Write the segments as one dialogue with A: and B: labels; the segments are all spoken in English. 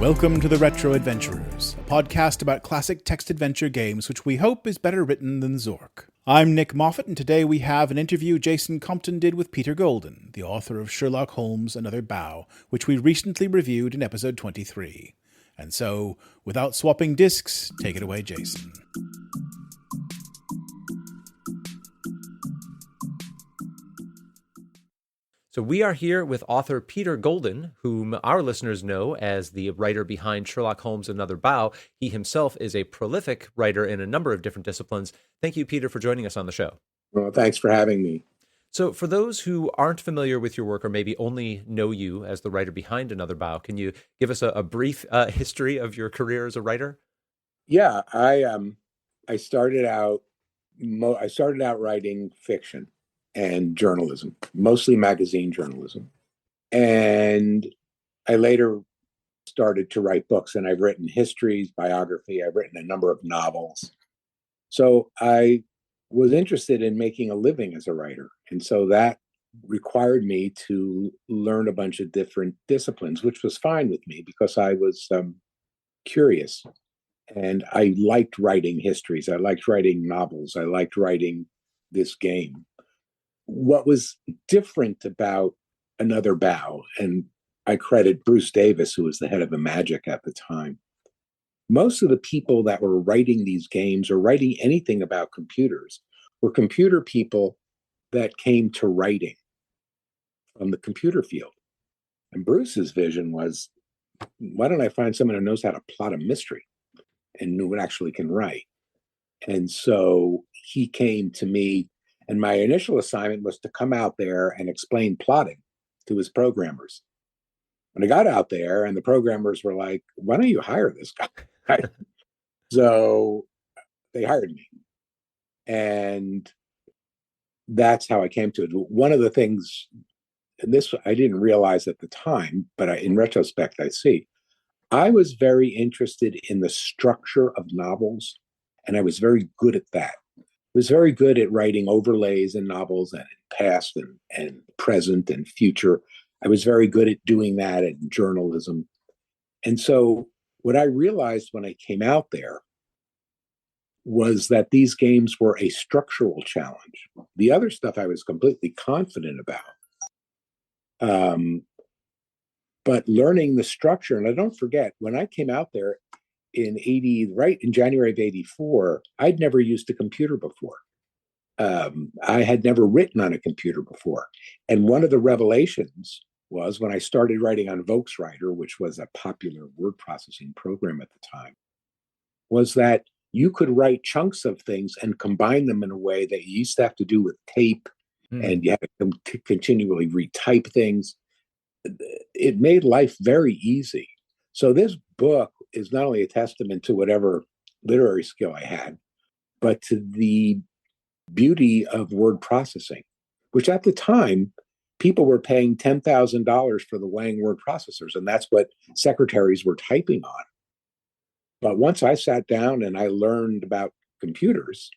A: Welcome to The Retro Adventurers, a podcast about classic text-adventure games which we hope is better written than Zork. I'm Nick Moffat, and today we have an interview Jason Compton did with Peter Golden, the author of Sherlock Holmes, Another Bow, which we recently reviewed in episode 23. And so, without swapping discs, take it away, Jason.
B: So we are here with author Peter Golden, whom our listeners know as the writer behind Sherlock Holmes, Another Bow. He himself is a prolific writer in a number of different disciplines. Thank you, Peter, for joining us on the show.
C: Well, thanks for having me.
B: So for those who aren't familiar with your work or maybe only know you as the writer behind Another Bow, can you give us a brief history of your career as a writer?
C: Yeah, I started out writing fiction and journalism, mostly magazine journalism. And I later started to write books, and I've written histories, biography, I've written a number of novels. So I was interested in making a living as a writer. And so that required me to learn a bunch of different disciplines, which was fine with me because I was curious. And I liked writing histories. I liked writing novels. I liked writing this game. What was different about Another Bow, and I credit Bruce Davis, who was the head of Imagic at the time, most of the people that were writing these games or writing anything about computers were computer people that came to writing from the computer field. And Bruce's vision was, why don't I find someone who knows how to plot a mystery and who actually can write? And so he came to me, and my initial assignment was to come out there and explain plotting to his programmers. When I got out there, and the programmers were like, why don't you hire this guy? So they hired me. And that's how I came to it. One of the things, and this I didn't realize at the time, but in retrospect, I see, I was very interested in the structure of novels, and I was very good at that. I was very good at writing overlays in novels and in past and present and future. I was very good at doing that in journalism. And so what I realized when I came out there was that these games were a structural challenge. The other stuff I was completely confident about. But learning the structure, and I don't forget, when I came out there in January of 84, I'd never used a computer before. I had never written on a computer before. And one of the revelations was when I started writing on Volkswriter, which was a popular word processing program at the time, was that you could write chunks of things and combine them in a way that you used to have to do with tape, and you had to continually retype things. It made life very easy. So this book is not only a testament to whatever literary skill I had, but to the beauty of word processing, which at the time, people were paying $10,000 for the Wang word processors, and that's what secretaries were typing on. But once I sat down and I learned about computers,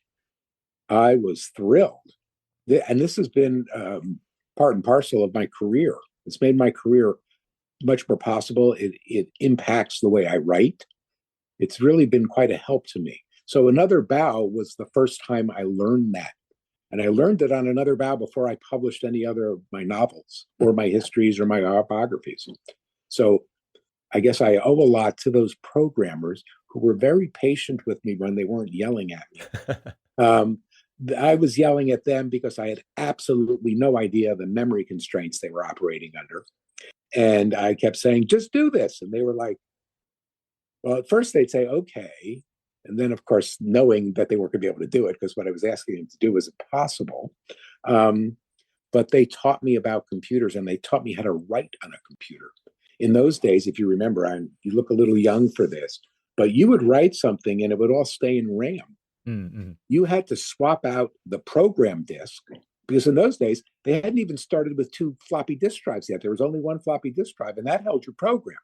C: I was thrilled. And this has been part and parcel of my career. It's made my career much more possible. It impacts the way I write. It's really been quite a help to me. So Another Bow was the first time I learned that. And I learned it on Another Bow before I published any other of my novels or my histories or my biographies. So I guess I owe a lot to those programmers who were very patient with me when they weren't yelling at me. I was yelling at them because I had absolutely no idea the memory constraints they were operating under. And I kept saying, just do this. And they were like, well, at first they'd say, okay. And then, of course, knowing that they weren't going to be able to do it because what I was asking them to do was impossible. But they taught me about computers, and they taught me how to write on a computer. In those days, if you remember, you look a little young for this, but you would write something and it would all stay in RAM. Mm-hmm. You had to swap out the program disk, because in those days, they hadn't even started with 2 floppy disk drives yet. There was only 1 floppy disk drive, and that held your program.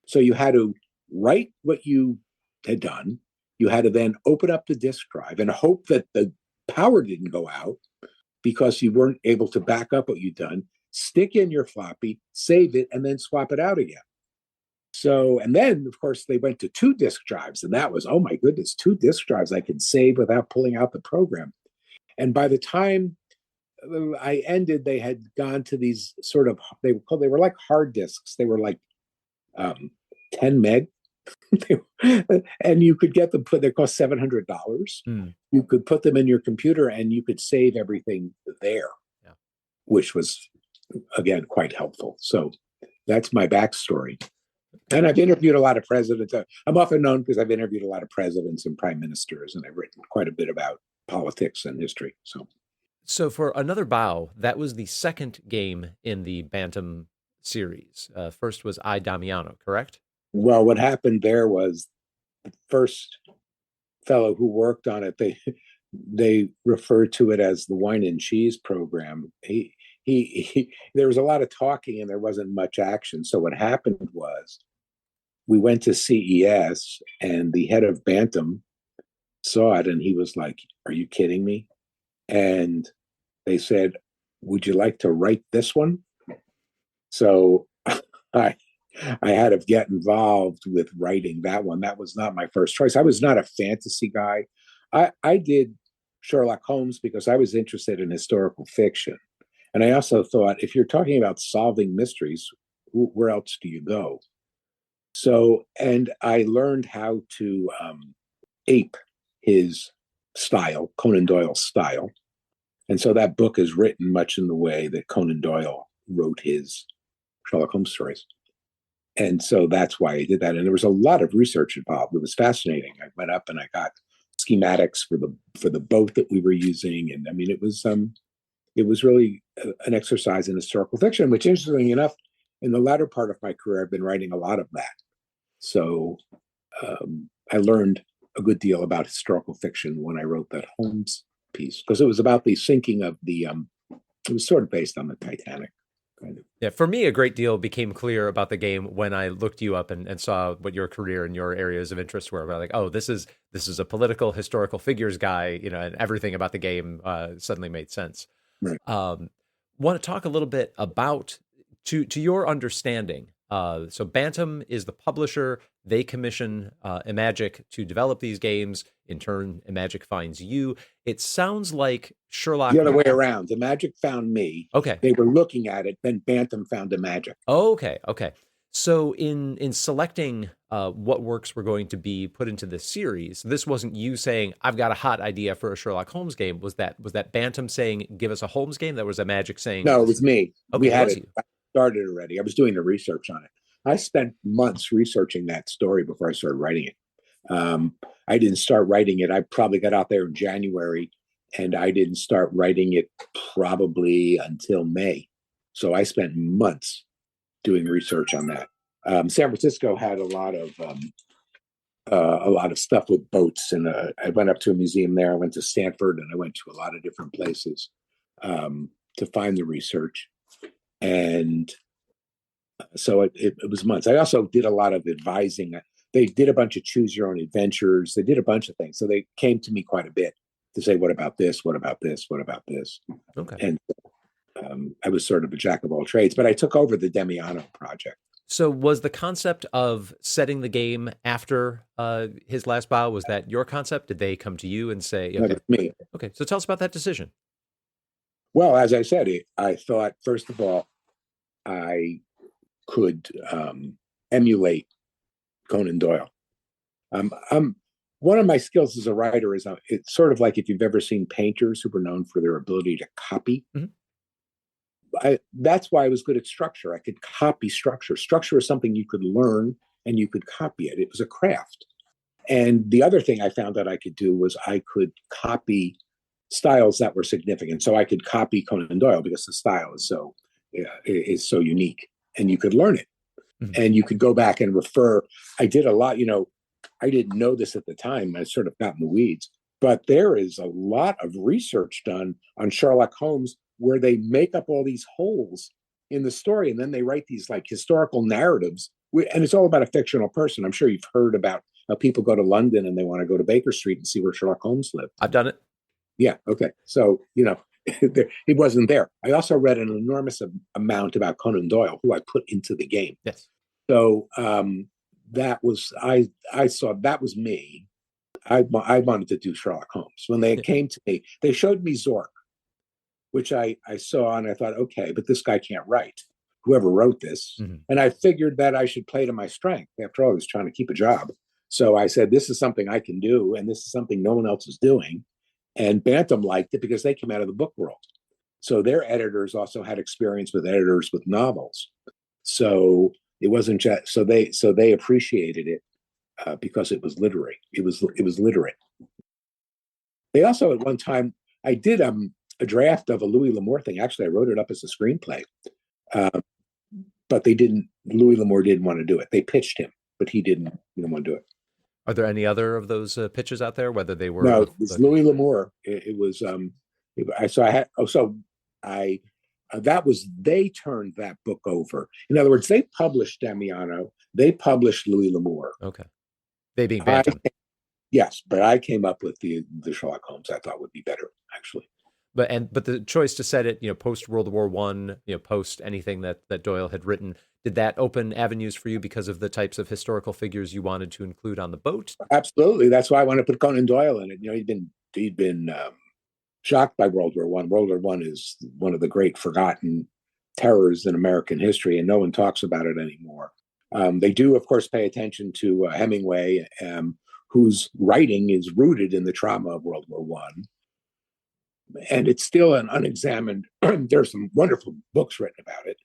C: So you had to write what you had done. You had to then open up the disk drive and hope that the power didn't go out because you weren't able to back up what you'd done, stick in your floppy, save it, and then swap it out again. So, and then of course they went to 2 disk drives, and that was, oh my goodness, 2 disk drives I could save without pulling out the program. And by the time I ended, they had gone to these sort of, they were like hard disks. They were like 10 meg. And you could get them they cost $700. You could put them in your computer and you could save everything there, yeah, which was, again, quite helpful. So that's my backstory. And I've interviewed a lot of presidents. I'm often known because I've interviewed a lot of presidents and prime ministers, and I've written quite a bit about politics and history.
B: So for Another Bow, that was the second game in the Bantam series. First was I, Damiano, correct?
C: Well, what happened there was the first fellow who worked on it, they referred to it as the wine and cheese program. There was a lot of talking and there wasn't much action. So what happened was we went to CES and the head of Bantam saw it and he was like, "Are you kidding me?" And they said, "Would you like to write this one?" So I had to get involved with writing that one. That was not my first choice. I was not a fantasy guy. I did Sherlock Holmes because I was interested in historical fiction. And I also thought, if you're talking about solving mysteries, where else do you go? So, and I learned how to ape his style, Conan Doyle's style. And so that book is written much in the way that Conan Doyle wrote his Sherlock Holmes stories. And so that's why I did that. And there was a lot of research involved. It was fascinating. I went up and I got schematics for the boat that we were using. And I mean, it was really an exercise in historical fiction, which, interestingly enough, in the latter part of my career, I've been writing a lot of that. So I learned a good deal about historical fiction when I wrote that Holmes piece, because it was about the sinking of it was sort of based on the Titanic. Kind of.
B: Yeah, for me, a great deal became clear about the game when I looked you up and saw what your career and your areas of interest were. Like, oh, this is a political, historical figures guy, and everything about the game suddenly made sense.
C: Right.
B: Want to talk a little bit about, to your understanding. So Bantam is the publisher. They commission Imagic to develop these games. In turn, Imagic finds you. It sounds like Sherlock...
C: The other way around. Imagic found me.
B: Okay.
C: They were looking at it. Then Bantam found Imagic.
B: Oh, okay. So in selecting what works were going to be put into this series, this wasn't you saying, "I've got a hot idea for a Sherlock Holmes game." Was that Bantam saying, "Give us a Holmes game"? That was Imagic saying...
C: No, it was me.
B: Okay,
C: we had it. I started already. I was doing the research on it. I spent months researching that story before I started writing it. I didn't start writing it. I probably got out there in January, and I didn't start writing it probably until May. So I spent months doing research on that. San Francisco had a lot of stuff with boats, and I went up to a museum there. I went to Stanford, and I went to a lot of different places to find the research. And so it was months. I also did a lot of advising. They did a bunch of choose your own adventures. They did a bunch of things. So they came to me quite a bit to say, "What about this? What about this? What about this?"
B: Okay.
C: And I was sort of a jack of all trades, but I took over the Damiano project.
B: So was the concept of setting the game after His Last Bow, was that your concept? Did they come to you and say...
C: Okay. No, that's me.
B: Okay, so tell us about that decision.
C: Well, as I said, I thought, first of all, I could emulate Conan Doyle. One of my skills as a writer is it's sort of like if you've ever seen painters who were known for their ability to copy. Mm-hmm. That's why I was good at structure. I could copy structure. Structure is something you could learn and you could copy it. It was a craft. And the other thing I found that I could do was I could copy styles that were significant. So I could copy Conan Doyle because the style is so unique, and you could learn it. Mm-hmm. And you could go back and refer. I did a lot, I didn't know this at the time. I sort of got in the weeds, but there is a lot of research done on Sherlock Holmes where they make up all these holes in the story, and then they write these like historical narratives, and it's all about a fictional person. I'm sure you've heard about how people go to London and they want to go to Baker Street and see where Sherlock Holmes lived.
B: I've done it.
C: Yeah. Okay. So, he wasn't there. I also read an enormous amount about Conan Doyle, who I put into the game.
B: Yes.
C: So that was I saw that was me. I wanted to do Sherlock Holmes. When they came to me, they showed me Zork, which I saw and I thought, okay, but this guy can't write. Whoever wrote this.
B: Mm-hmm.
C: And I figured that I should play to my strength. After all, I was trying to keep a job. So I said, this is something I can do, and this is something no one else is doing. And Bantam liked it because they came out of the book world. So their editors also had experience with editors with novels. So it wasn't just so they appreciated it because it was literary. It was literate. They also at one time I did a draft of a Louis L'Amour thing. Actually, I wrote it up as a screenplay, but they didn't. Louis L'Amour didn't want to do it. They pitched him, but he didn't want to do it.
B: Are there any other of those pitches out there? Whether they were
C: no, it's Louis L'Amour. It was that was they turned that book over. In other words, they published Damiano. They published Louis L'Amour.
B: Okay, they being Bantam.
C: Yes, but I came up with the Sherlock Holmes I thought would be better, actually.
B: But the choice to set it, post World War I, post anything that Doyle had written, did that open avenues for you because of the types of historical figures you wanted to include on the boat?
C: Absolutely. That's why I wanted to put Conan Doyle in it. He'd been shocked by World War I. World War I is one of the great forgotten terrors in American history, and no one talks about it anymore. They do, of course, pay attention to Hemingway, whose writing is rooted in the trauma of World War I. And it's still an unexamined, there's some wonderful books written about it.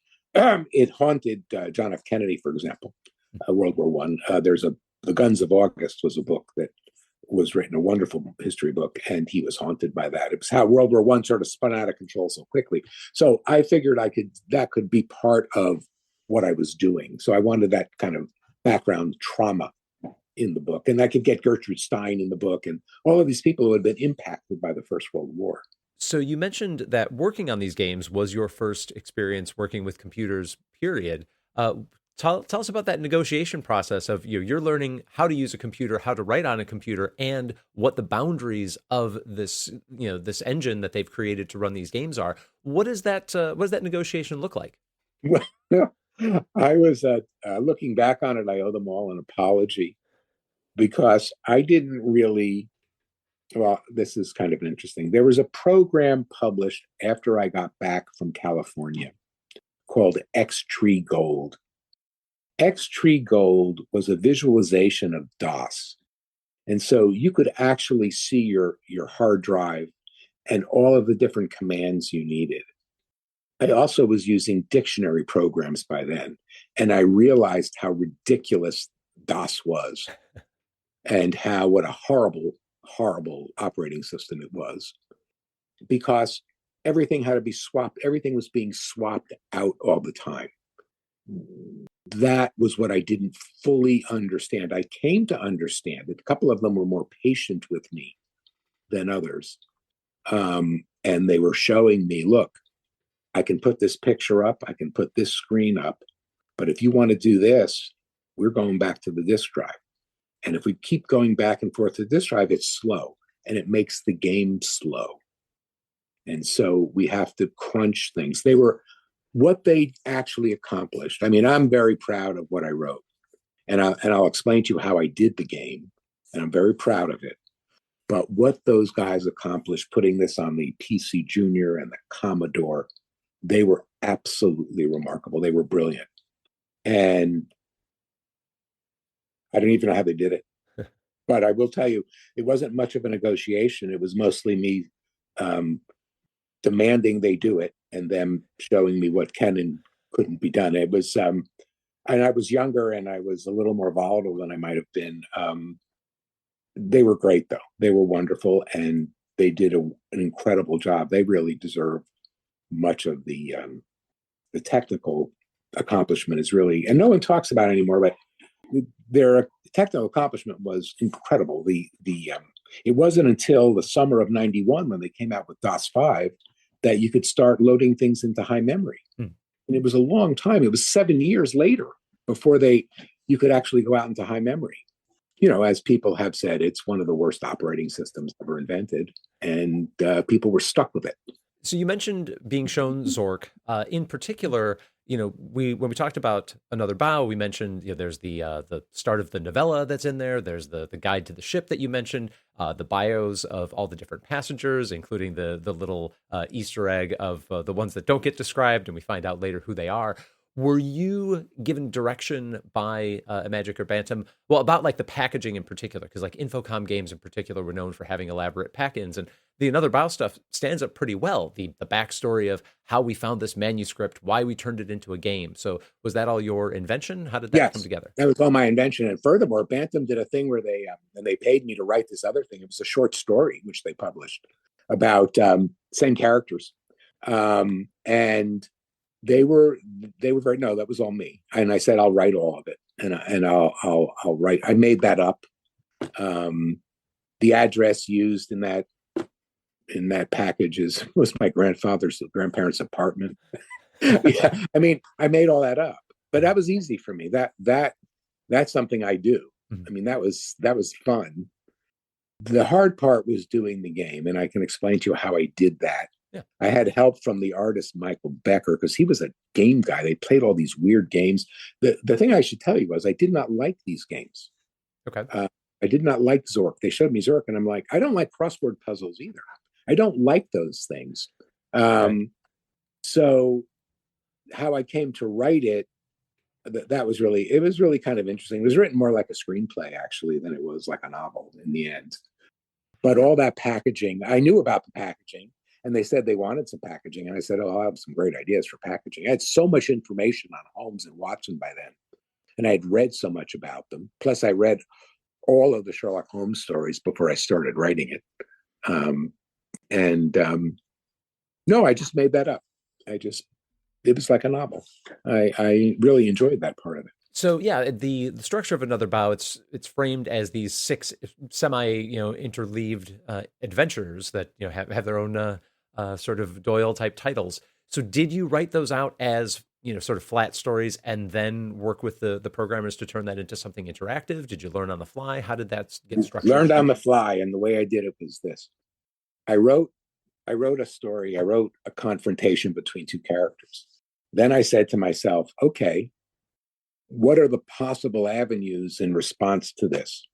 C: It haunted John F. Kennedy, for example, World War I. The Guns of August was a book that was written, a wonderful history book, and he was haunted by that. It was how World War I sort of spun out of control so quickly. So I figured that could be part of what I was doing. So I wanted that kind of background trauma in the book. And I could get Gertrude Stein in the book and all of these people who had been impacted by the First World War.
B: So you mentioned that working on these games was your first experience working with computers, period. Tell us about that negotiation process of you're learning how to use a computer, how to write on a computer, and what the boundaries of this this engine that they've created to run these games are. What does that negotiation look like?
C: Well, I was looking back on it. I owe them all an apology because I didn't really. Well, this is kind of interesting. There was a program published after I got back from California called X Tree Gold. X Tree Gold was a visualization of DOS. And so you could actually see your hard drive and all of the different commands you needed. I also was using dictionary programs by then, and I realized how ridiculous DOS was and what a horrible operating system it was, because everything had to be swapped. Everything was being swapped out all the time. That was what I didn't fully understand. I came to understand it. A couple of them were more patient with me than others. And they were showing me, look, I can put this picture up, I can put this screen up, but if you want to do this, we're going back to the disk drive. And if we keep going back and forth to this drive, it's slow and it makes the game slow. And so we have to crunch things. What they actually accomplished. I mean, I'm very proud of what I wrote. And I'll explain to you how I did the game. And I'm very proud of it. But what those guys accomplished, putting this on the PC Junior and the Commodore, they were absolutely remarkable. They were brilliant. And I don't even know how they did it. But I will tell you, it wasn't much of a negotiation. It was mostly me demanding they do it and them showing me what can and couldn't be done. It was, and I was younger and I was a little more volatile than I might have been. They were great, though. They were wonderful, and they did an incredible job. They really deserve much of the technical accomplishment is really, and no one talks about it anymore, but their technical accomplishment was incredible. It wasn't until the summer of '91 when they came out with DOS-5 that you could start loading things into high memory. And it was a long time. It was 7 years later before you could actually go out into high memory. As people have said, it's one of the worst operating systems ever invented, and people were stuck with it.
B: So you mentioned being shown Zork. In particular, when we talked about Another Bow, we mentioned there's the start of the novella that's in there. There's the guide to the ship that you mentioned, the bios of all the different passengers, including the little Easter egg of the ones that don't get described, and we find out later who they are. Were you given direction by Magic or Bantam? Well, about like the packaging in particular, because like Infocom games in particular were known for having elaborate pack-ins, and the Another Bow stuff stands up pretty well. The backstory of how we found this manuscript, why we turned it into a game. So was that all your invention? How did that come together?
C: That was all my invention. And furthermore, Bantam did a thing where they paid me to write this other thing. It was a short story which they published about same characters, and they were very no. That was all me, and I said I'll write all of it, and I'll write. I made that up. The address used in that package was my grandparents' apartment. Yeah, I mean, I made all that up, but that was easy for me. That's something I do. Mm-hmm. I mean, that was fun. The hard part was doing the game, and I can explain to you how I did that. Yeah. I had help from the artist Michael Becker because he was a game guy. They played all these weird games. The thing I should tell you was I did not like these games.
B: Okay.
C: I did not like Zork. They showed me Zork, and I'm like, I don't like crossword puzzles either. I don't like those things. Right. So how I came to write it, it was really kind of interesting. It was written more like a screenplay, actually, than it was like a novel in the end. But all that packaging, I knew about the packaging, and they said they wanted some packaging. And I said, oh, I have some great ideas for packaging. I had so much information on Holmes and Watson by then, and I had read so much about them. Plus, I read all of the Sherlock Holmes stories before I started writing it. No, I just made that up. It was like a novel. I really enjoyed that part of it.
B: So yeah, the structure of Another Bow, it's framed as these 6 semi interleaved adventures that have their own sort of Doyle type titles. So did you write those out as sort of flat stories and then work with the programmers to turn that into something interactive? Did you learn on the fly? How did that get structured?
C: Learned on the fly, and the way I did it was this: I wrote a story. I wrote a confrontation between 2 characters. Then I said to myself, okay, what are the possible avenues in response to this?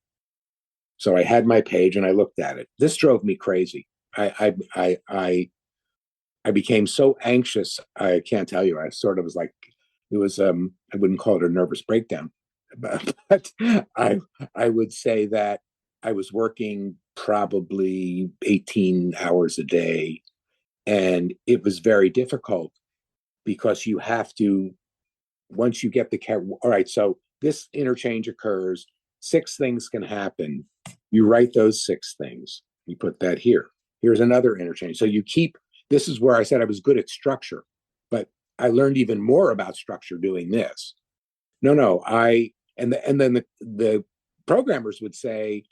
C: So I had my page and I looked at it. This drove me crazy. I became so anxious. I can't tell you. I sort of was like, it was, I wouldn't call it a nervous breakdown, but I would say that I was working probably 18 hours a day. And it was very difficult because you have to, once you get the all right, so this interchange occurs, 6 things can happen. You write those 6 things. You put that here. Here's another interchange. So you keep, this is where I said I was good at structure, but I learned even more about structure doing this. And then the programmers would say,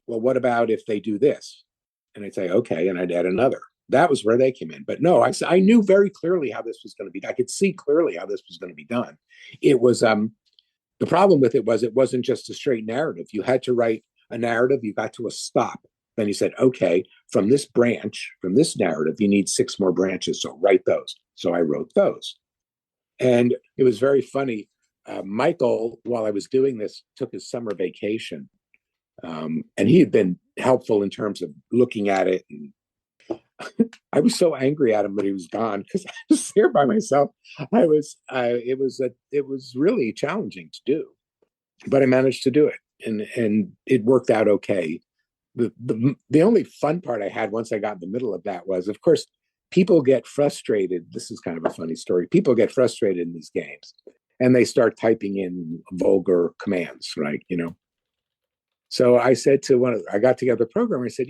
C: well, what about if they do this? And I'd say, okay, and I'd add another. That was where they came in. But no, I knew very clearly how this was going to be done. I could see clearly how this was going to be done. It was, the problem with it wasn't just a straight narrative. You had to write a narrative, you got to a stop. Then you said, okay, from this branch, from this narrative, you need 6 more branches. So write those. So I wrote those. And it was very funny. Michael, while I was doing this, took his summer vacation. And he had been helpful in terms of looking at it. And I was so angry at him when he was gone because I was here by myself. It was really challenging to do, but I managed to do it, and it worked out okay. The only fun part I had once I got in the middle of that was, of course, people get frustrated. This is kind of a funny story. People get frustrated in these games, and they start typing in vulgar commands, right? So I said to I got together a programmer. I said,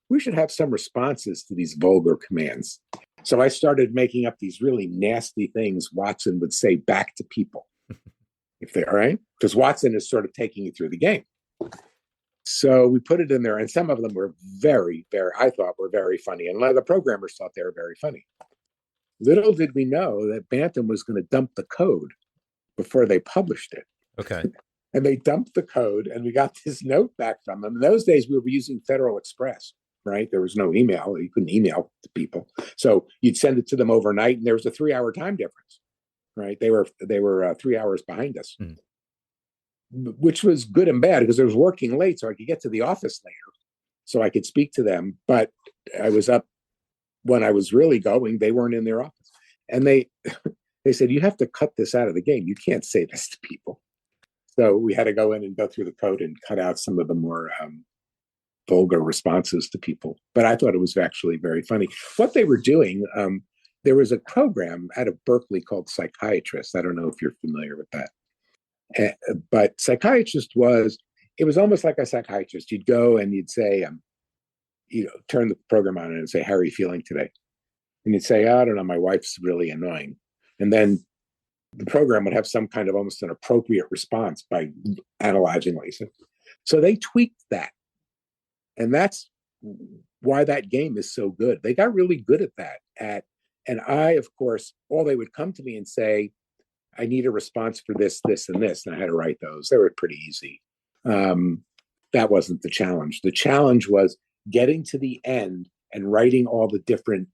C: we should have some responses to these vulgar commands. So I started making up these really nasty things Watson would say back to people. If they're all right, because Watson is sort of taking you through the game. So we put it in there, and some of them were very, very, I thought were very funny. And a lot of the programmers thought they were very funny. Little did we know that Bantam was going to dump the code before they published it.
B: Okay.
C: And they dumped the code, and we got this note back from them. In those days, we were using Federal Express, right? There was no email. You couldn't email to people. So you'd send it to them overnight, and there was a 3-hour time difference. right? They were 3 hours behind us,
B: Mm.
C: which was good and bad because I was working late, so I could get to the office later, so I could speak to them. But I was up when I was really going. They weren't in their office, and they said, "You have to cut this out of the game. You can't say this to people." So we had to go in and go through the code and cut out some of the more vulgar responses to people. But I thought it was actually very funny. What they were doing, there was a program out of Berkeley called Psychiatrist. I don't know if you're familiar with that. But Psychiatrist it was almost like a psychiatrist. You'd go and you'd say, turn the program on and say, "How are you feeling today?" And you'd say, "I don't know, my wife's really annoying." And then the program would have some kind of almost an appropriate response by analyzing what you said. So they tweaked that. And that's why that game is so good. They got really good at that. And I, of course, all they would come to me and say, "I need a response for this, this, and this." And I had to write those. They were pretty easy. That wasn't the challenge. The challenge was getting to the end and writing all the different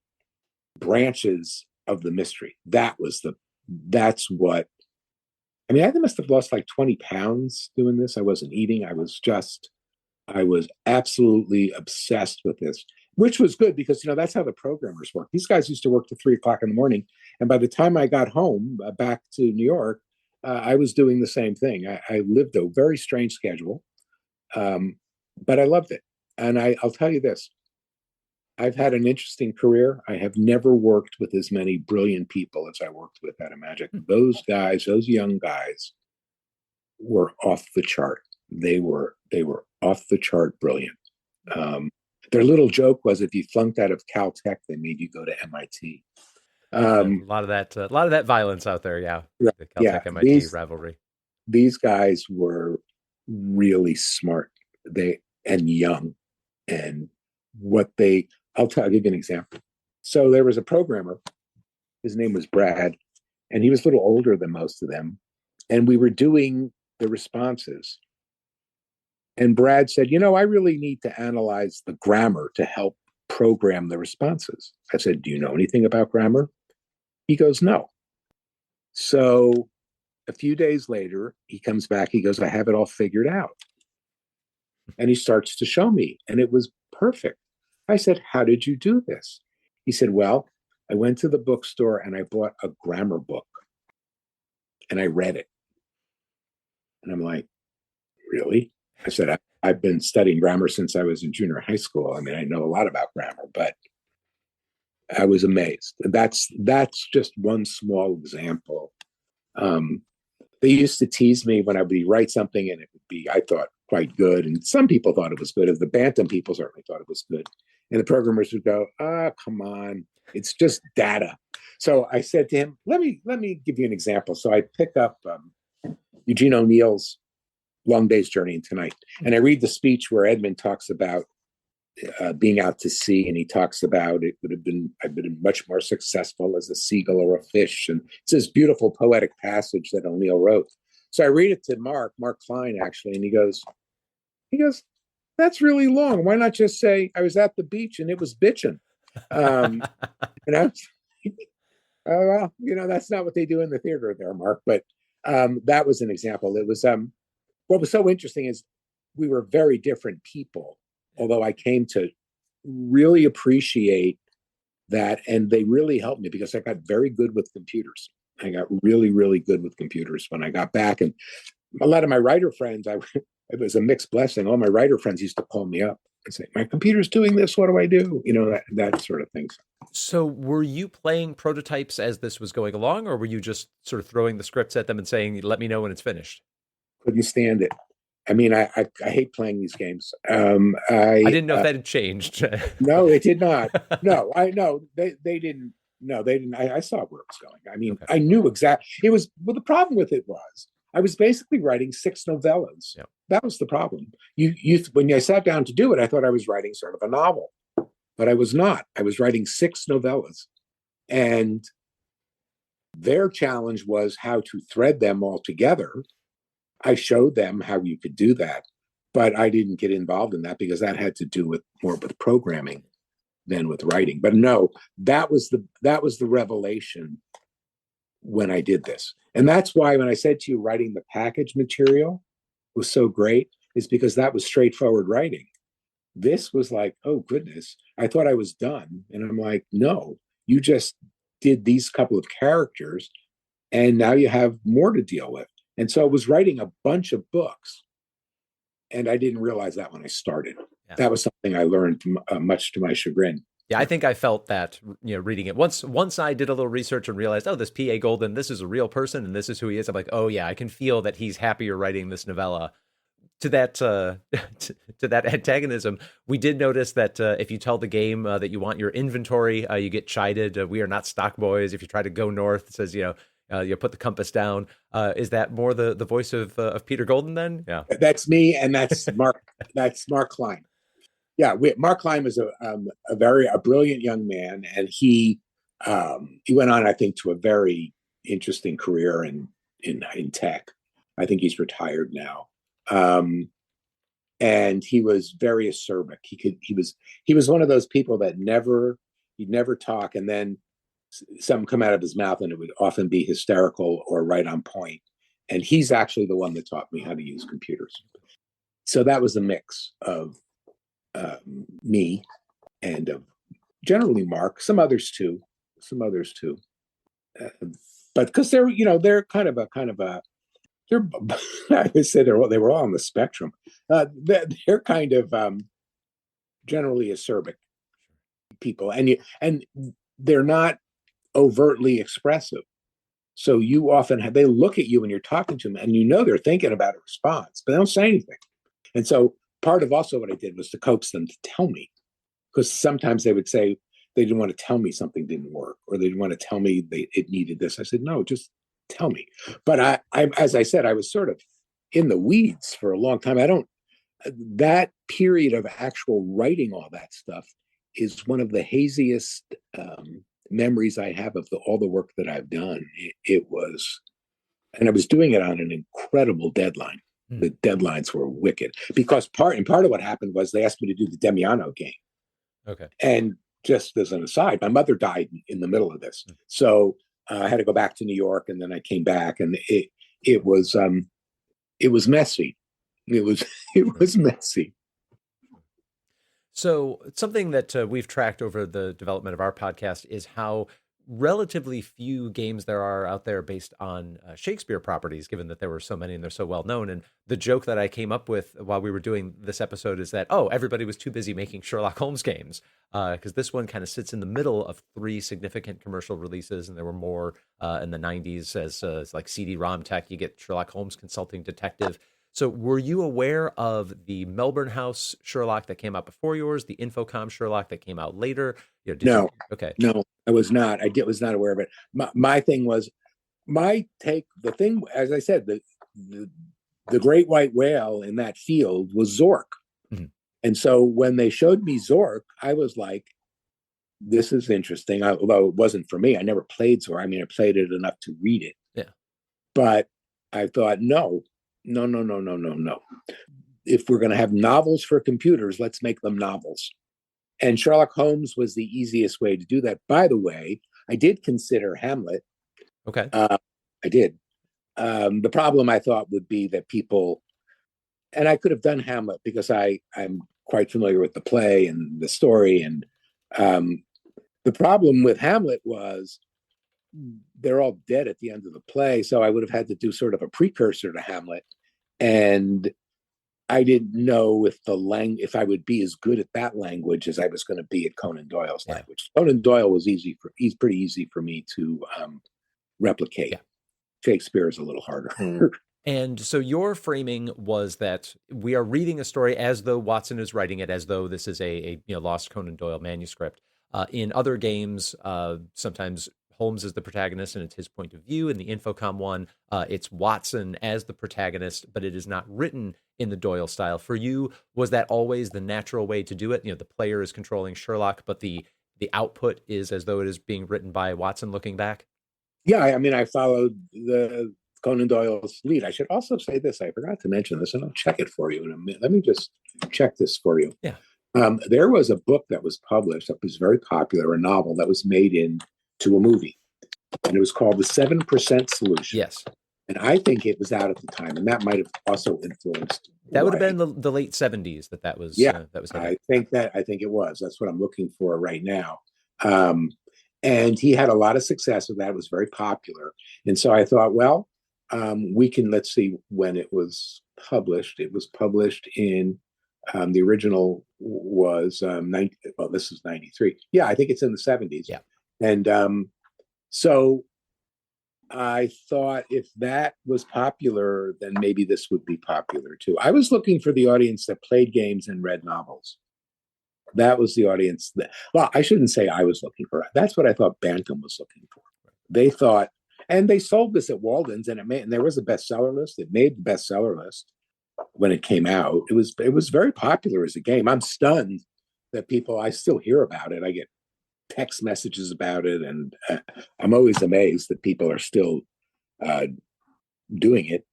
C: branches of the mystery. That's what, I mean, I must have lost like 20 pounds doing this. I wasn't eating. I was absolutely obsessed with this, which was good because, that's how the programmers work. These guys used to work to 3 o'clock in the morning. And by the time I got home back to New York, I was doing the same thing. I lived a very strange schedule, but I loved it. And I'll tell you this, I've had an interesting career. I have never worked with as many brilliant people as I worked with at Magic. Those guys, those young guys, were off the chart. They were off the chart brilliant. Their little joke was if you flunked out of Caltech, they made you go to MIT.
B: A lot of that violence out there. Yeah, the Caltech MIT rivalry.
C: These guys were really smart. And young, and I'll give you an example. So there was a programmer. His name was Brad, and he was a little older than most of them. And we were doing the responses. And Brad said, "I really need to analyze the grammar to help program the responses." I said, "Do you know anything about grammar?" He goes, "No." So a few days later, he comes back. He goes, "I have it all figured out." And he starts to show me, and it was perfect. I said, "How did you do this?" He said, "Well, I went to the bookstore and I bought a grammar book and I read it." And I'm like, "Really?" I said, I've been studying grammar since I was in junior high school. I mean, I know a lot about grammar, but I was amazed. That's just one small example. They used to tease me when I would write something and it would be, I thought, quite good. And some people thought it was good. The Bantam people certainly thought it was good. And the programmers would go, "Come on, it's just data." So I said to him, let me give you an example. So I pick up Eugene O'Neill's Long Day's Journey into Night. And I read the speech where Edmund talks about being out to sea, and he talks about I've been much more successful as a seagull or a fish. And it's this beautiful poetic passage that O'Neill wrote. So I read it to Mark Klein, actually, and he goes, "That's really long. Why not just say I was at the beach and it was bitching?" Well, that's not what they do in the theater there, Mark. But that was an example. It was what was so interesting is we were very different people, although I came to really appreciate that, and they really helped me because I got very good with computers. I got really, really good with computers when I got back, and a lot of my writer friends, it was a mixed blessing. All my writer friends used to call me up and say, "My computer's doing this. What do I do?" That sort of thing.
B: So were you playing prototypes as this was going along, or were you just sort of throwing the scripts at them and saying, "Let me know when it's finished"?
C: Couldn't stand it. I mean, I hate playing these games.
B: I didn't know if that had changed.
C: No, it did not. No, they didn't. No, they didn't. I saw where it was going. I mean, okay. I knew exactly. It was, well, the problem with it was I was basically writing 6 novellas.
B: Yep.
C: That was the problem. When I sat down to do it, I thought I was writing sort of a novel, but I was not. I was writing 6 novellas, and their challenge was how to thread them all together. I showed them how you could do that, but I didn't get involved in that because that had to do more with programming than with writing. But no, that was the revelation when I did this. And that's why when I said to you, writing the package material was so great, is because that was straightforward writing. This was like, oh goodness, I thought I was done. And I'm like, no, you just did these couple of characters and now you have more to deal with. And so I was writing a bunch of books and I didn't realize that when I started. Yeah. That was something I learned much to my chagrin.
B: Yeah, I think I felt that, reading it. Once I did a little research and realized, oh, this P.A. Golden, this is a real person and this is who he is. I'm like, oh yeah, I can feel that he's happier writing this novella. To that to that antagonism, we did notice that if you tell the game that you want your inventory, you get chided. We are not stock boys. If you try to go north, it says you put the compass down. Is that more the voice of Peter Golden then? Yeah,
C: that's me, and that's Mark. That's Mark Klein. Yeah, Mark Klein was a brilliant young man, and he went on, I think, to a very interesting career in tech. I think he's retired now. And he was very acerbic. He was one of those people that he'd never talk, and then something come out of his mouth and it would often be hysterical or right on point. And he's actually the one that taught me how to use computers. So that was a mix of me and of generally Mark, some others too. But because they're kind of a I would say they were all on the spectrum. They're kind of generally acerbic people, and they're not overtly expressive. So you often they look at you when you're talking to them, and they're thinking about a response, but they don't say anything. And so part of also what I did was to coax them to tell me, because sometimes they would say they didn't want to tell me something didn't work, or they didn't want to tell me it needed this. I said, no, just tell me. But I, as I said, I was sort of in the weeds for a long time. That period of actual writing all that stuff is one of the haziest memories I have of all the work that I've done. It was, and I was doing it on an incredible deadline. The deadlines were wicked because part of what happened was they asked me to do the Demiano game.
B: Okay.
C: And just as an aside, my mother died in the middle of this. So I had to go back to New York, and then I came back, and it was messy. It was messy.
B: So something that we've tracked over the development of our podcast is how relatively few games there are out there based on Shakespeare properties, given that there were so many and they're so well known. And the joke that I came up with while we were doing this episode is that, everybody was too busy making Sherlock Holmes games, because this one kind of sits in the middle of 3 significant commercial releases, and there were more in the 90s as like CD-ROM tech. You get Sherlock Holmes Consulting Detective. So were you aware of the Melbourne House Sherlock that came out before yours, the Infocom Sherlock that came out later?
C: No,
B: okay.
C: No, I was not. I was not aware of it. My thing was, my take, the thing, as I said, the great white whale in that field was Zork. Mm-hmm. And so when they showed me Zork, I was like, this is interesting. Although it wasn't for me. I never played Zork. I mean, I played it enough to read it.
B: Yeah.
C: But I thought, no. If we're going to have novels for computers, let's make them novels. And Sherlock Holmes was the easiest way to do that. By the way, I did consider Hamlet.
B: Okay.
C: I did. The problem I thought would be that people, and I could have done Hamlet because I'm quite familiar with the play and the story. And the problem with Hamlet was they're all dead at the end of the play. So I would have had to do sort of a precursor to Hamlet. And I didn't know if I would be as good at that language as I was going to be at Conan Doyle's language. Conan Doyle was pretty easy for me to replicate. Yeah. Shakespeare is a little harder.
B: And so your framing was that we are reading a story as though Watson is writing it, as though this is a lost Conan Doyle manuscript. In other games, sometimes Holmes is the protagonist and it's his point of view. In the Infocom one, it's Watson as the protagonist, but it is not written in the Doyle style. For you, was that always the natural way to do it? The player is controlling Sherlock, but the output is as though it is being written by Watson looking back?
C: Yeah, I mean, I followed the Conan Doyle's lead. I should also say this. I forgot to mention this, and I'll check it for you in a minute. Let me just check this for you.
B: Yeah.
C: There was a book that was published that was very popular, a novel that was made into a movie. and it was called the 7% Solution.
B: Yes.
C: And I think it was out at the time, and that might have also influenced.
B: That would have been the late 70s that was
C: Yeah,
B: that was
C: I think it was. That's what I'm looking for right now. And he had a lot of success with that. It was very popular. And so I thought, well, let's see when it was published. It was published in, the original was, this is 93. Yeah, I think it's in the 70s.
B: Yeah.
C: And so I thought if that was popular, then maybe this would be popular too. I was looking for the audience that played games and read novels. That was the audience well, I shouldn't say I was looking for. That's what I thought Bantam was looking for. They thought, and they sold this at Walden's, and there was a bestseller list. It made the bestseller list when it came out. It was very popular as a game. I'm stunned that I still hear about it. I get text messages about it, and I'm always amazed that people are still doing it.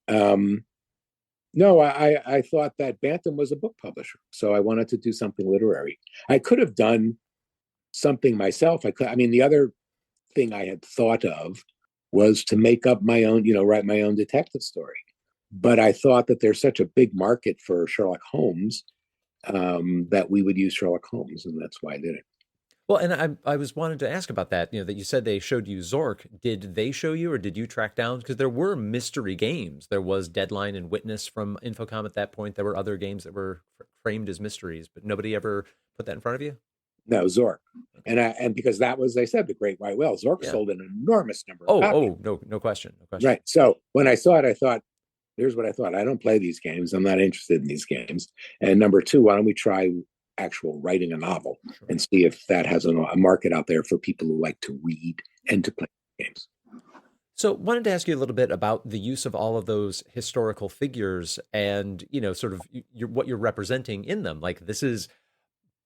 C: No, I thought that Bantam was a book publisher, so I wanted to do something literary. I could have done something myself. The other thing I had thought of was to make up my own, write my own detective story. But I thought that there's such a big market for Sherlock Holmes that we would use Sherlock Holmes, and that's why I did it.
B: Well, and I was wanted to ask about that, that you said they showed you Zork. Did they show you, or did you track down? Because there were mystery games. There was Deadline and Witness from Infocom at that point. There were other games that were framed as mysteries, but nobody ever put that in front of you?
C: No, Zork. And because that was, they said, the Great White Whale. Zork sold an enormous number of copies.
B: No question.
C: Right. So when I saw it, I thought, here's what I thought. I don't play these games. I'm not interested in these games. And number two, why don't we try actual writing a novel and see if that has a market out there for people who like to read and to play games.
B: So wanted to ask you a little bit about the use of all of those historical figures and, sort of what you're representing in them. Like, this is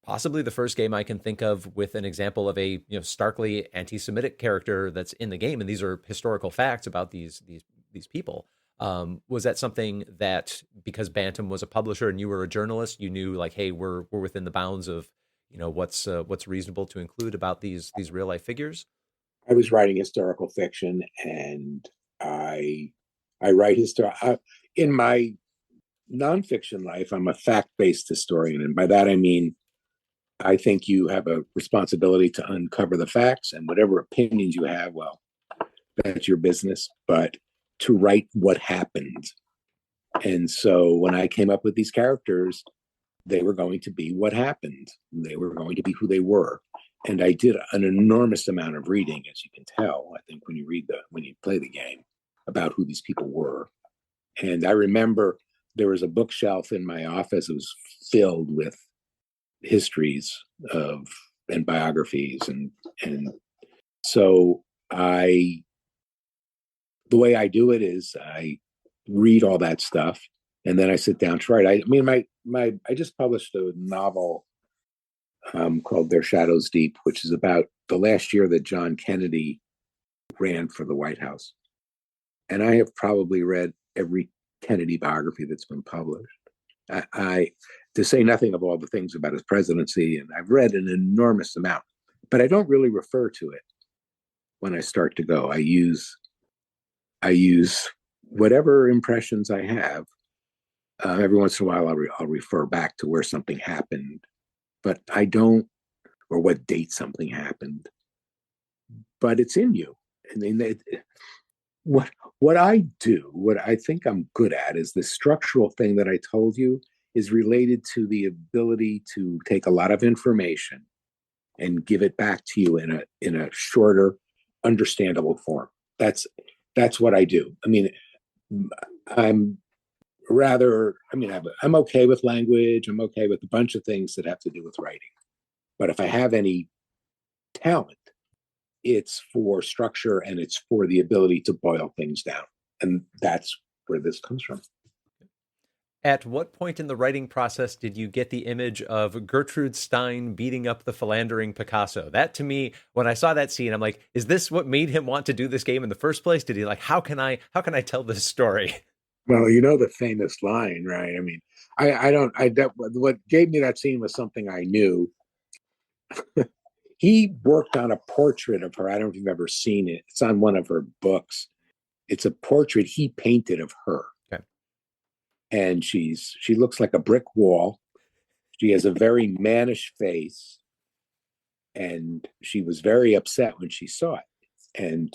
B: possibly the first game I can think of with an example of a, starkly anti-Semitic character that's in the game. And these are historical facts about these people. Was that something that, because Bantam was a publisher and you were a journalist, you knew like, hey, we're within the bounds of, what's reasonable to include about these real life figures?
C: I was writing historical fiction, and I write in my nonfiction life. I'm a fact-based historian, and by that I mean I think you have a responsibility to uncover the facts, and whatever opinions you have, well, that's your business. But to write what happened. And so when I came up with these characters, they were going to be what happened. They were going to be who they were. And I did an enormous amount of reading, as you can tell, I think, when you play the game, about who these people were. And I remember there was a bookshelf in my office that was filled with histories and biographies. And so the way I do it is I read all that stuff, and then I sit down to write. I just published a novel called Their Shadows Deep, which is about the last year that John Kennedy ran for the White House. And I have probably read every Kennedy biography that's been published. I to say nothing of all the things about his presidency, and I've read an enormous amount, but I don't really refer to it when I start to go. I use whatever impressions I have. Every once in a while, I'll refer back to where something happened, but I don't, or what date something happened. But it's in you. I mean, what I do, what I think I'm good at, is the structural thing that I told you is related to the ability to take a lot of information and give it back to you in a shorter, understandable form. That's what I do. I'm okay with language. I'm okay with a bunch of things that have to do with writing. But if I have any talent, it's for structure, and it's for the ability to boil things down. And that's where this comes from.
B: At what point in the writing process did you get the image of Gertrude Stein beating up the philandering Picasso? That, to me, when I saw that scene, I'm like, is this what made him want to do this game in the first place? Did he how can I tell this story?
C: Well, the famous line, right? What gave me that scene was something I knew. He worked on a portrait of her. I don't know if you've ever seen it. It's on one of her books. It's a portrait he painted of her.
B: Okay.
C: And she looks like a brick wall. She has a very mannish face. And she was very upset when she saw it. And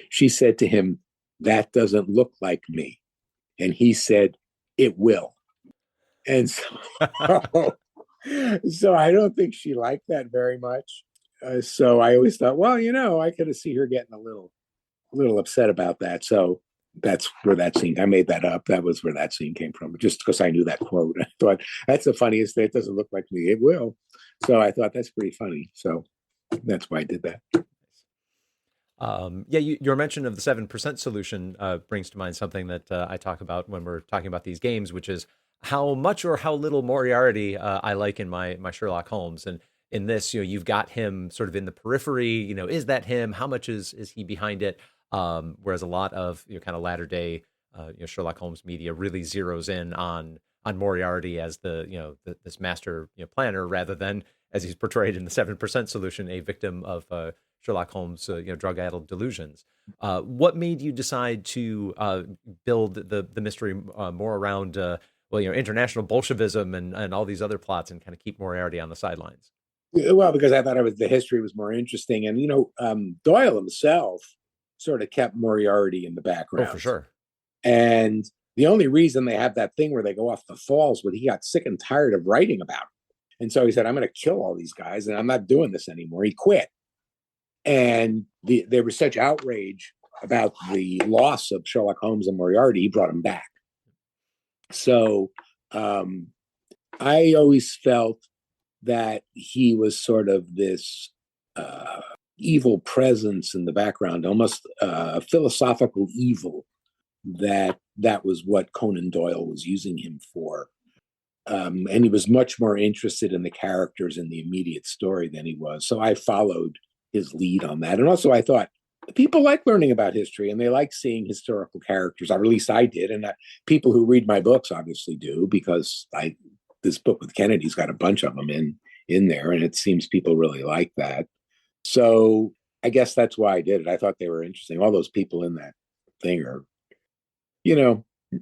C: she said to him, "That doesn't look like me." And he said, "It will." And so, so I don't think she liked that very much. So I always thought, well, I could see her getting a little upset about that. So that's where that scene, I made that up. That was where that scene came from, just because I knew that quote. I thought, that's the funniest thing. It doesn't look like me. It will. So I thought that's pretty funny. So that's why I did that.
B: Your mention of the 7% solution brings to mind something that I talk about when we're talking about these games, which is how much or how little Moriarty I like in my Sherlock Holmes. And in this, you've got him sort of in the periphery. Is that him? How much is he behind it? Whereas a lot of kind of latter day Sherlock Holmes media really zeroes in on Moriarty as this master planner, rather than, as he's portrayed in the 7% solution, a victim of Sherlock Holmes drug-addled delusions. What made you decide to build the mystery more around international Bolshevism and all these other plots, and kind of keep Moriarty on the sidelines?
C: Well, because I thought the history was more interesting, and Doyle himself sort of kept Moriarty in the background.
B: Oh, for sure.
C: And the only reason they have that thing where they go off the falls was he got sick and tired of writing about it. And so he said, "I'm going to kill all these guys, and I'm not doing this anymore." He quit. And there was such outrage about the loss of Sherlock Holmes and Moriarty, he brought him back. So I always felt that he was sort of this evil presence in the background, almost a philosophical evil, that was what Conan Doyle was using him for. And he was much more interested in the characters in the immediate story than he was. So I followed his lead on that. And also I thought people like learning about history, and they like seeing historical characters, or at least I did. And people who read my books obviously do, because this book with Kennedy's got a bunch of them in there, and it seems people really like that. So I guess that's why I did it. I thought they were interesting. All those people in that thing are,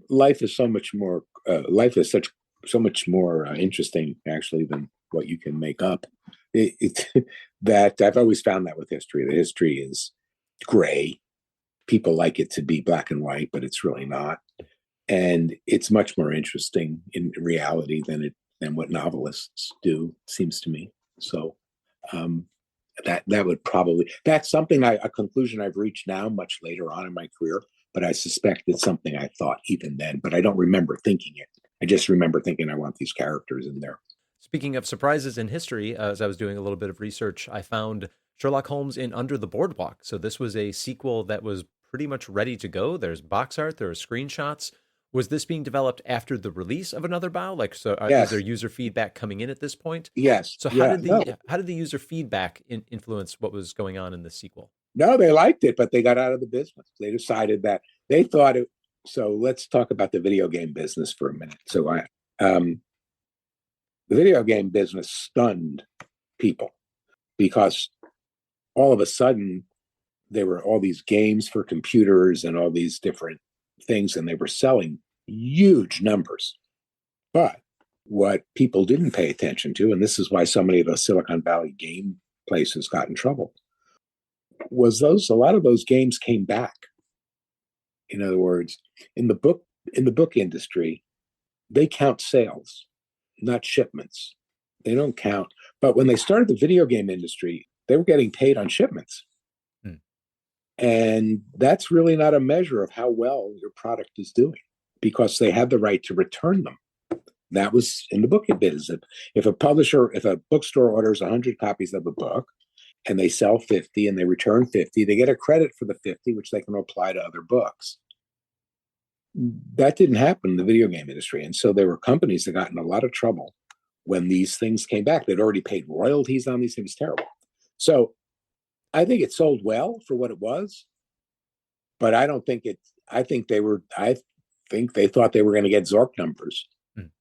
C: life is so much more, so much more interesting actually than what you can make up. That I've always found that with history. The history is gray. People like it to be black and white, but it's really not. And it's much more interesting in reality than what novelists do, seems to me. So that would probably, that's something a conclusion I've reached now, much later on in my career. But I suspect it's something I thought even then, but I don't remember thinking it. I just remember thinking I want these characters in there.
B: Speaking of surprises in history, as I was doing a little bit of research, I found Sherlock Holmes in Under the Boardwalk. So this was a sequel that was pretty much ready to go. There's box art, there are screenshots. Was this being developed after the release of Another Bow?
C: Yes.
B: Is there user feedback coming in at this point?
C: Yes.
B: So how did the user feedback influence what was going on in the sequel?
C: No, they liked it, but they got out of the business. They decided that they thought it. So let's talk about the video game business for a minute. So the video game business stunned people, because all of a sudden there were all these games for computers and all these different things, and they were selling huge numbers. But what people didn't pay attention to, and this is why so many of those Silicon Valley game places got in trouble, was a lot of those games came back. In other words, in the book industry, they count sales, not shipments. They don't count. But when they started the video game industry, they were getting paid on shipments. And that's really not a measure of how well your product is doing, because they had the right to return them. That was in the book business. If a bookstore orders 100 copies of a book and they sell 50 and they return 50, they get a credit for the 50, which they can apply to other books. That didn't happen in the video game industry. And so there were companies that got in a lot of trouble when these things came back. They'd already paid royalties on these things. Terrible. So I think it sold well for what it was, but I think they thought they were going to get Zork numbers,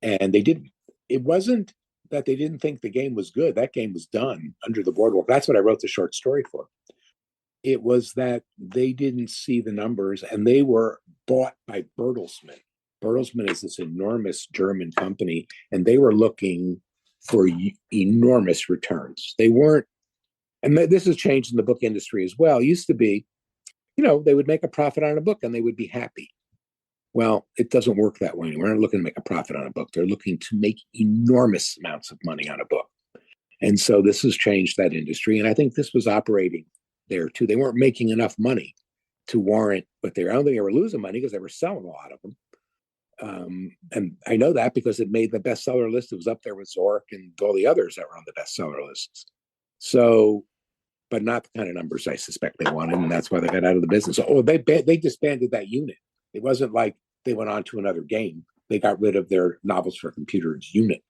C: and they didn't. It wasn't that they didn't think the game was good. That game was done under the boardwalk. That's what I wrote the short story for. It was that they didn't see the numbers, and they were bought by Bertelsmann. Bertelsmann is this enormous German company, and they were looking for enormous returns. They weren't, and this has changed in the book industry as well. It used to be, they would make a profit on a book and they would be happy. Well, it doesn't work that way. We're not looking to make a profit on a book. They're looking to make enormous amounts of money on a book. And so this has changed that industry. And I think this was operating there too. They weren't making enough money to warrant what they were. I don't think they were losing money because they were selling a lot of them. And I know that because it made the bestseller list. It was up there with Zork and all the others that were on the bestseller lists. So, but not the kind of numbers I suspect they wanted. And that's why they got out of the business. So, they disbanded that unit. It wasn't like they went on to another game. They got rid of their novels for computers unit.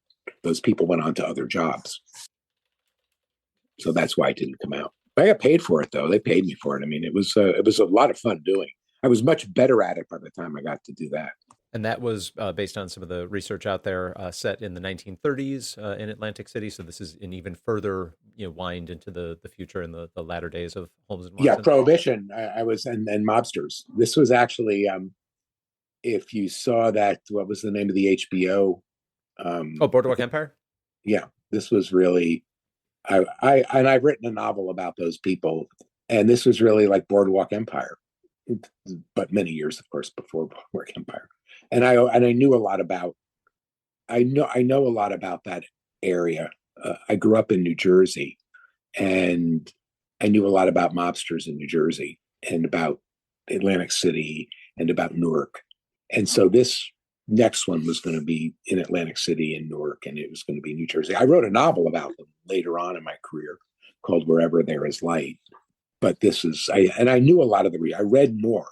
C: Those people went on to other jobs. So that's why it didn't come out. I got paid for it, though. They paid me for it. I mean, it was a lot of fun doing. I was much better at it by the time I got to do that.
B: And that was based on some of the research out there, set in the 1930s in Atlantic City. So this is an even further, wind into the future in the latter days of Holmes and Watson.
C: Yeah, Prohibition. I was and mobsters. This was actually, if you saw that, what was the name of the HBO?
B: Boardwalk Empire.
C: Yeah, this was really. I've written a novel about those people, and this was really like Boardwalk Empire, but many years, of course, before Boardwalk Empire. And I knew a lot about. I know a lot about that area. I grew up in New Jersey, and I knew a lot about mobsters in New Jersey and about Atlantic City and about Newark. And so this next one was going to be in Atlantic City and Newark, and it was going to be New Jersey. I wrote a novel about them later on in my career called Wherever There Is Light. But this is, I knew a lot of I read more,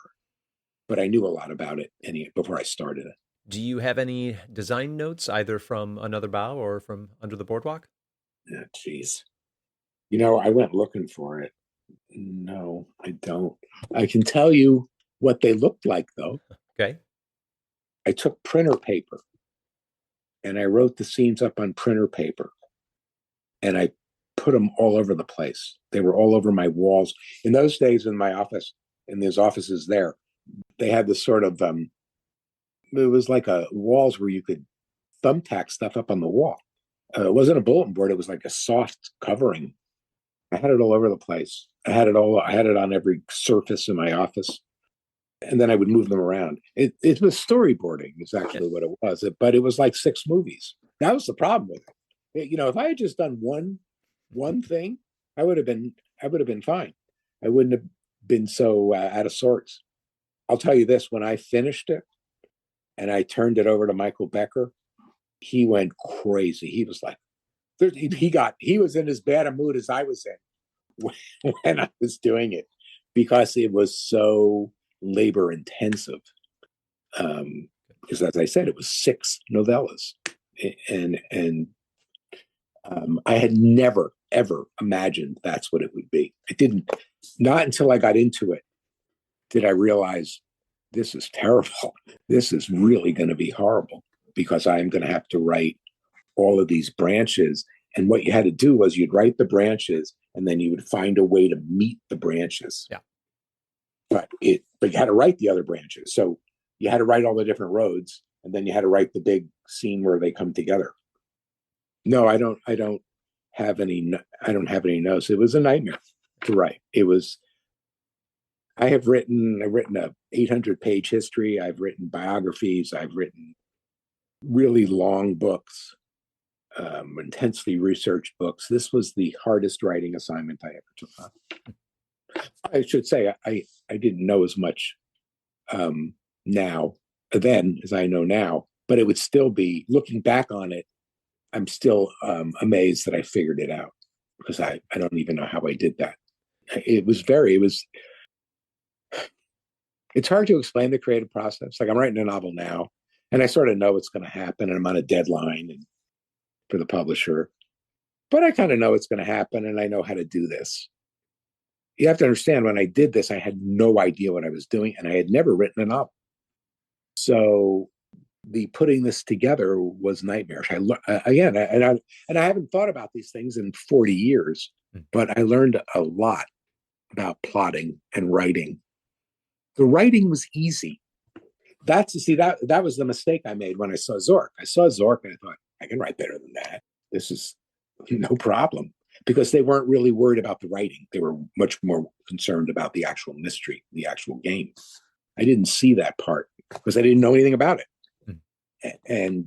C: but I knew a lot about it before I started it.
B: Do you have any design notes, either from Another Bow or from Under the Boardwalk?
C: Oh, geez. I went looking for it. No, I don't. I can tell you what they looked like, though.
B: Okay.
C: I took printer paper and I wrote the scenes up on printer paper and I put them all over the place. They were all over my walls. In those days in my office, in those offices there, they had this sort of, it was like walls where you could thumbtack stuff up on the wall. It wasn't a bulletin board. It was like a soft covering. I had it all over the place. I had it on every surface in my office. And then I would move them around. It was storyboarding is actually what it was. But it was like 6 movies. That was the problem with it. If I had just done one thing, I would have been fine. I wouldn't have been so out of sorts. I'll tell you this, when I finished it and I turned it over to Michael Becker, he went crazy. He was like, he was in as bad a mood as I was in when I was doing it, because it was so labor intensive. Because as I said, it was 6 novellas, and I had never ever imagined that's what it would be. Not until I got into it did I realize this is terrible. This is really going to be horrible, because I'm going to have to write all of these branches. And what you had to do was you'd write the branches and then you would find a way to meet the branches.
B: Yeah.
C: But you had to write the other branches. So you had to write all the different roads, and then you had to write the big scene where they come together. No, I don't have any notes. It was a nightmare to write. I've written a 800-page history. I've written biographies. I've written really long books, intensely researched books. This was the hardest writing assignment I ever took on. I should say I didn't know as much then as I know now, but it would still be, looking back on it, I'm still amazed that I figured it out, because I don't even know how I did that. It's hard to explain the creative process. Like, I'm writing a novel now, and I sort of know what's going to happen, and I'm on a deadline for the publisher, but I kind of know it's going to happen, and I know how to do this. You have to understand, when I did this, I had no idea what I was doing, and I had never written a novel. So the putting this together was nightmarish. And I haven't thought about these things in 40 years, but I learned a lot about plotting and writing. The writing was easy. That was the mistake I made when I saw Zork. I saw Zork and I thought, I can write better than that. This is no problem. Because they weren't really worried about the writing. They were much more concerned about the actual mystery, the actual game. I didn't see that part because I didn't know anything about it. And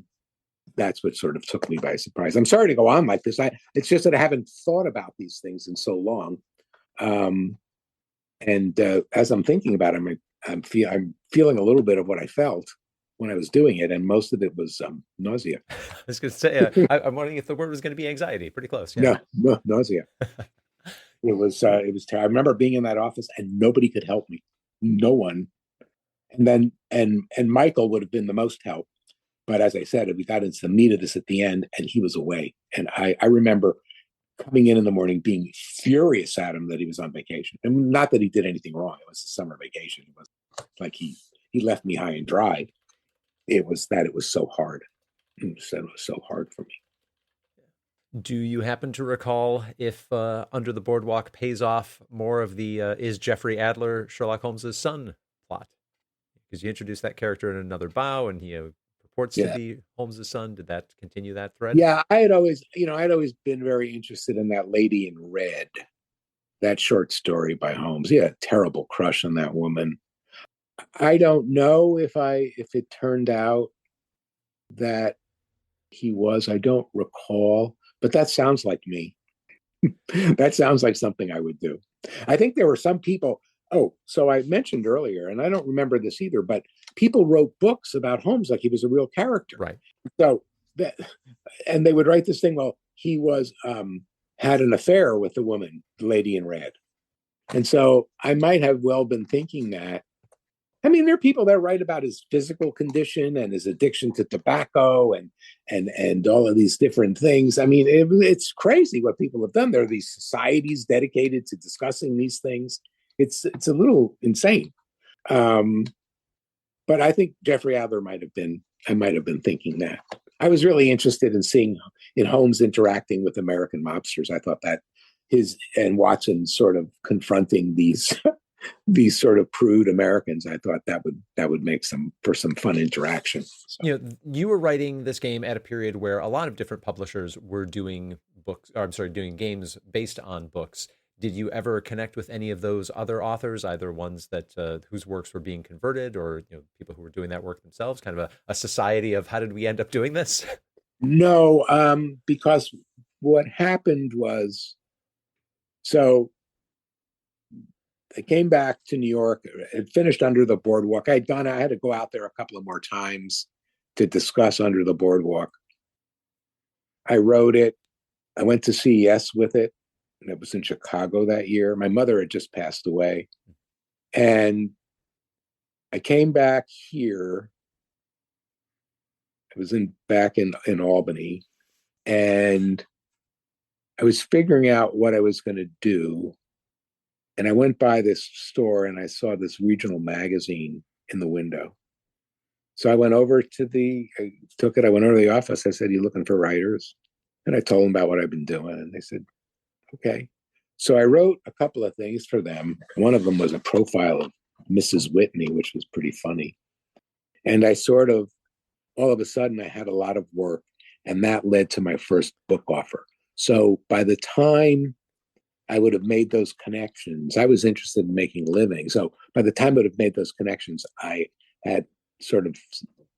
C: that's what sort of took me by surprise. I'm sorry to go on like this. It's just that I haven't thought about these things in so long. As I'm thinking about it, I'm feeling a little bit of what I felt when I was doing it, and most of it was nausea.
B: I was going to say, I'm wondering if the word was going to be anxiety. Pretty close. Yeah.
C: No, nausea. It was terrible. I remember being in that office and nobody could help me. No one. And then and Michael would have been the most help. But as I said, we got into the meat of this at the end, and he was away. And I remember coming in the morning being furious at him that he was on vacation. And not that he did anything wrong. It was a summer vacation. It was like he left me high and dry. It was that it was so hard. It was so hard for me.
B: Do you happen to recall if Under the Boardwalk pays off more of the is Jeffrey Adler Sherlock Holmes' son plot? Because you introduced that character in Another Bow, and he purports to be Holmes' son. Did that continue that thread?
C: Yeah, I'd always been very interested in that Lady in Red, that short story by Holmes. He had a terrible crush on that woman. I don't know if it turned out that he was. I don't recall, but that sounds like me. That sounds like something I would do. I think there were some people. Oh, so I mentioned earlier, and I don't remember this either, but people wrote books about Holmes like he was a real character.
B: Right.
C: So and they would write this thing. Well, he was had an affair with the woman, the Lady in Red, and so I might have well been thinking that. I mean, there are people that write about his physical condition and his addiction to tobacco and all of these different things. I mean, it's crazy what people have done. There are these societies dedicated to discussing these things. It's a little insane. But I think Jeffrey Adler I might have been thinking that. I was really interested in seeing in Holmes interacting with American mobsters. I thought that and Watson sort of confronting these these sort of prude Americans, I thought that would make for some fun interaction. So.
B: You were writing this game at a period where a lot of different publishers were doing doing games based on books. Did you ever connect with any of those other authors, either ones that whose works were being converted, or people who were doing that work themselves? Kind of a society of how did we end up doing this?
C: No, because what happened was, so I came back to New York. Had finished Under the Boardwalk. I had to go out there a couple of more times to discuss Under the Boardwalk. I wrote it. I went to CES with it, and it was in Chicago that year. My mother had just passed away, and I came back here. I was back in Albany, and I was figuring out what I was going to do. And I went by this store and I saw this regional magazine in the window. So I went over to I went over to the office. I said, "You looking for writers?" And I told them about what I've been doing. And they said, "Okay." So I wrote a couple of things for them. One of them was a profile of Mrs. Whitney, which was pretty funny. And I all of a sudden I had a lot of work, and that led to my first book offer. So by the time I would have made those connections, I was interested in making a living. So by the time I would have made those connections, I had sort of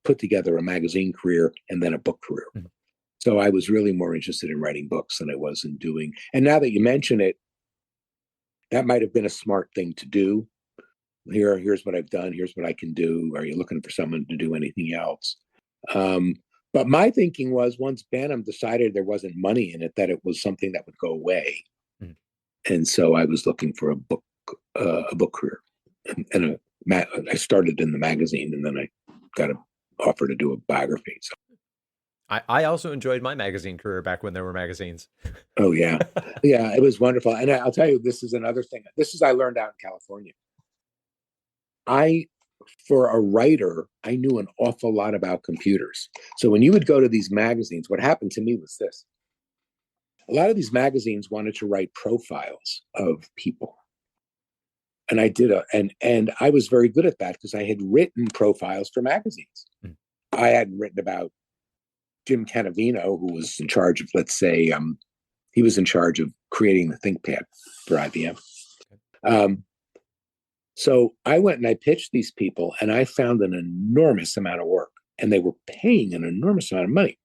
C: put together a magazine career and then a book career. Mm-hmm. So I was really more interested in writing books than I was in doing. And now that you mention it, that might have been a smart thing to do. Here's what I've done. Here's what I can do. Are you looking for someone to do anything else? But my thinking was, once Bantam decided there wasn't money in it, that it was something that would go away. And so I was looking for a book career, and I started in the magazine, and then I got an offer to do a biography. So
B: I also enjoyed my magazine career back when there were magazines.
C: Oh yeah, yeah, it was wonderful. And I'll tell you, this is another thing. I learned out in California. for a writer, I knew an awful lot about computers. So when you would go to these magazines, what happened to me was this. A lot of these magazines wanted to write profiles of people. And I did and I was very good at that because I had written profiles for magazines. Mm. I hadn't written about Jim Canavino, who was in charge of, let's say, he was in charge of creating the ThinkPad for IBM. So I went and I pitched these people, and I found an enormous amount of work, and they were paying an enormous amount of money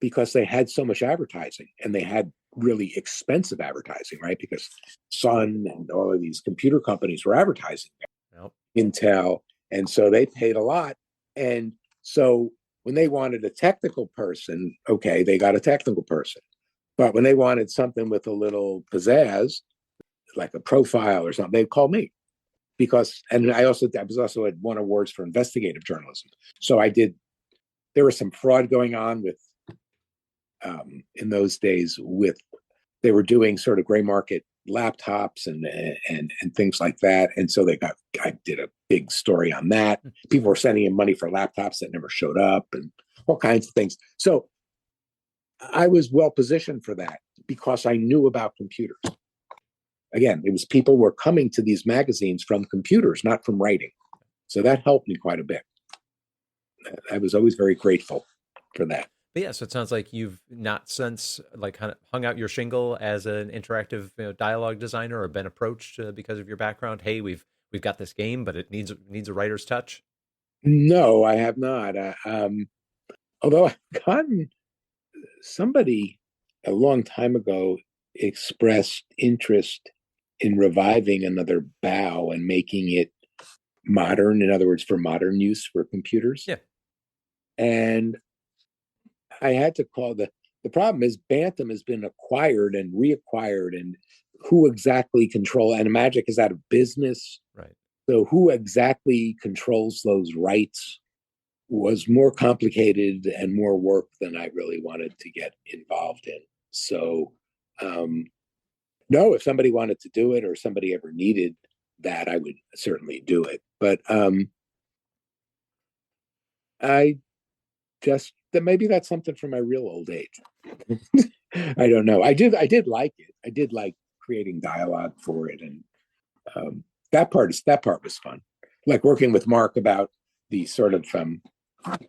C: because they had so much advertising, and they had really expensive advertising, right? Because Sun and all of these computer companies were advertising there, Intel, and so they paid a lot. And so when they wanted a technical person, okay, they got a technical person. But when they wanted something with a little pizzazz, like a profile or something, they'd call me. Because, and I was also had won awards for investigative journalism. So there was some fraud going on with, in those days they were doing sort of gray market laptops and things like that. And so I did a big story on that. People were sending in money for laptops that never showed up and all kinds of things. So I was well positioned for that because I knew about computers. Again, it was people were coming to these magazines from computers, not from writing. So that helped me quite a bit. I was always very grateful for that.
B: But yeah, so it sounds like you've not since like kind of hung out your shingle as an interactive dialogue designer or been approached because of your background. Hey, we've got this game, but it needs a writer's touch.
C: No, I have not. Although I've gotten somebody a long time ago expressed interest in reviving another bow and making it modern. In other words, for modern use for computers.
B: Yeah. And
C: I had to call the problem is Bantam has been acquired and reacquired, and who exactly and Magic is out of business.
B: Right.
C: So who exactly controls those rights was more complicated and more work than I really wanted to get involved in. So, no, if somebody wanted to do it or somebody ever needed that, I would certainly do it. But I just maybe that's something for my real old age. I don't know. I did like it. I did like creating dialogue for it, and that part was fun. Like working with Mark about the sort of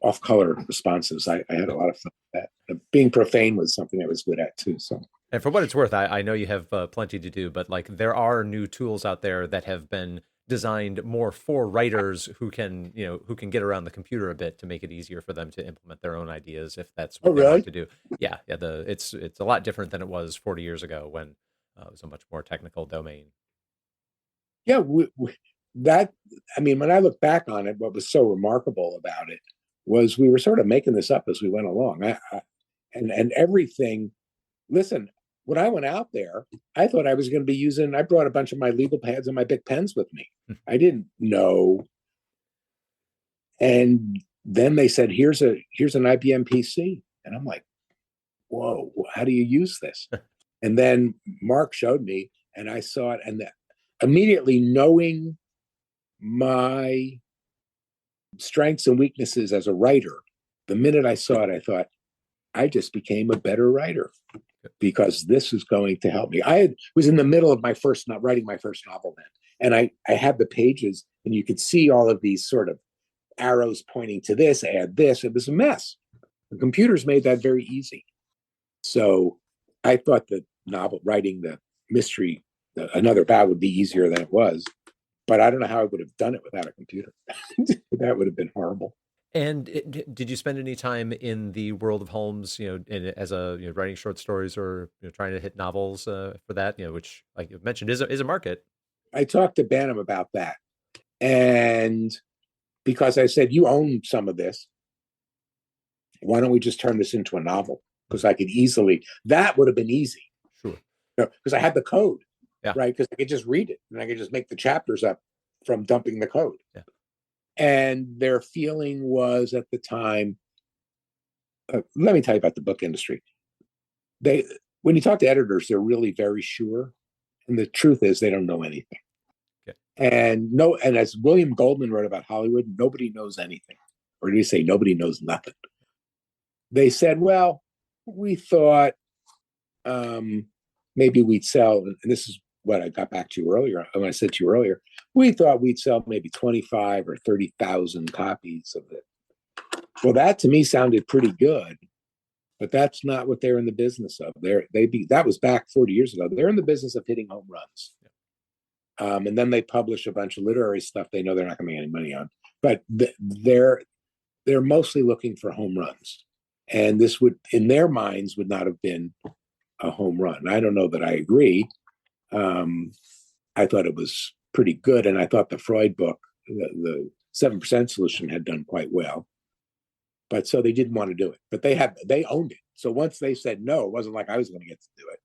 C: off-color responses. I had a lot of fun with that. Being profane was something I was good at too. So.
B: And for what it's worth, I know you have plenty to do, but like there are new tools out there that have been designed more for writers who can get around the computer a bit to make it easier for them to implement their own ideas if that's what they want to do. Yeah. It's a lot different than it was 40 years ago when it was a much more technical domain.
C: Yeah, when I look back on it, what was so remarkable about it was we were sort of making this up as we went along. And everything. Listen, when I went out there, I thought I was going to be I brought a bunch of my legal pads and my big pens with me. I didn't know. And then they said, here's an IBM PC. And I'm like, whoa, how do you use this? And then Mark showed me and I saw it. And immediately knowing my strengths and weaknesses as a writer, the minute I saw it, I thought, I just became a better writer because this is going to help me. I was in the middle of writing my first novel then, and I had the pages, and you could see all of these sort of arrows pointing to this, add this. It was a mess. The computers made that very easy. So I thought that writing the mystery, Another Bow, would be easier than it was, but I don't know how I would have done it without a computer. That would have been horrible.
B: And did you spend any time in the world of Holmes, as writing short stories or trying to hit novels for that, which, like you mentioned, is a market?
C: I talked to Bantam about that, and because I said, you own some of this, why don't we just turn this into a novel? Because I could that would have been easy.
B: Sure.
C: Because I had the code,
B: yeah.
C: Right? Because I could just read it, and I could just make the chapters up from dumping the code.
B: Yeah.
C: And their feeling was at the time, let me tell you about the book industry. When you talk to editors, they're really very sure. And the truth is they don't know anything.
B: Okay.
C: And as William Goldman wrote about Hollywood, nobody knows anything. Or did he say nobody knows nothing? They said, well, we thought maybe we'd sell, and this is what I got back to you earlier, when I said to you earlier, we thought we'd sell maybe 25 or 30,000 copies of it. Well, that to me sounded pretty good, but that's not what they're in the business of. That was back 40 years ago. They're in the business of hitting home runs. And then they publish a bunch of literary stuff they know they're not going to make any money on. But they're mostly looking for home runs. And this would, in their minds, would not have been a home run. I don't know that I agree. I thought it was pretty good. And I thought the Freud book, the 7% solution, had done quite well. But so they didn't want to do it. But they owned it. So once they said no, it wasn't like I was going to get to do it.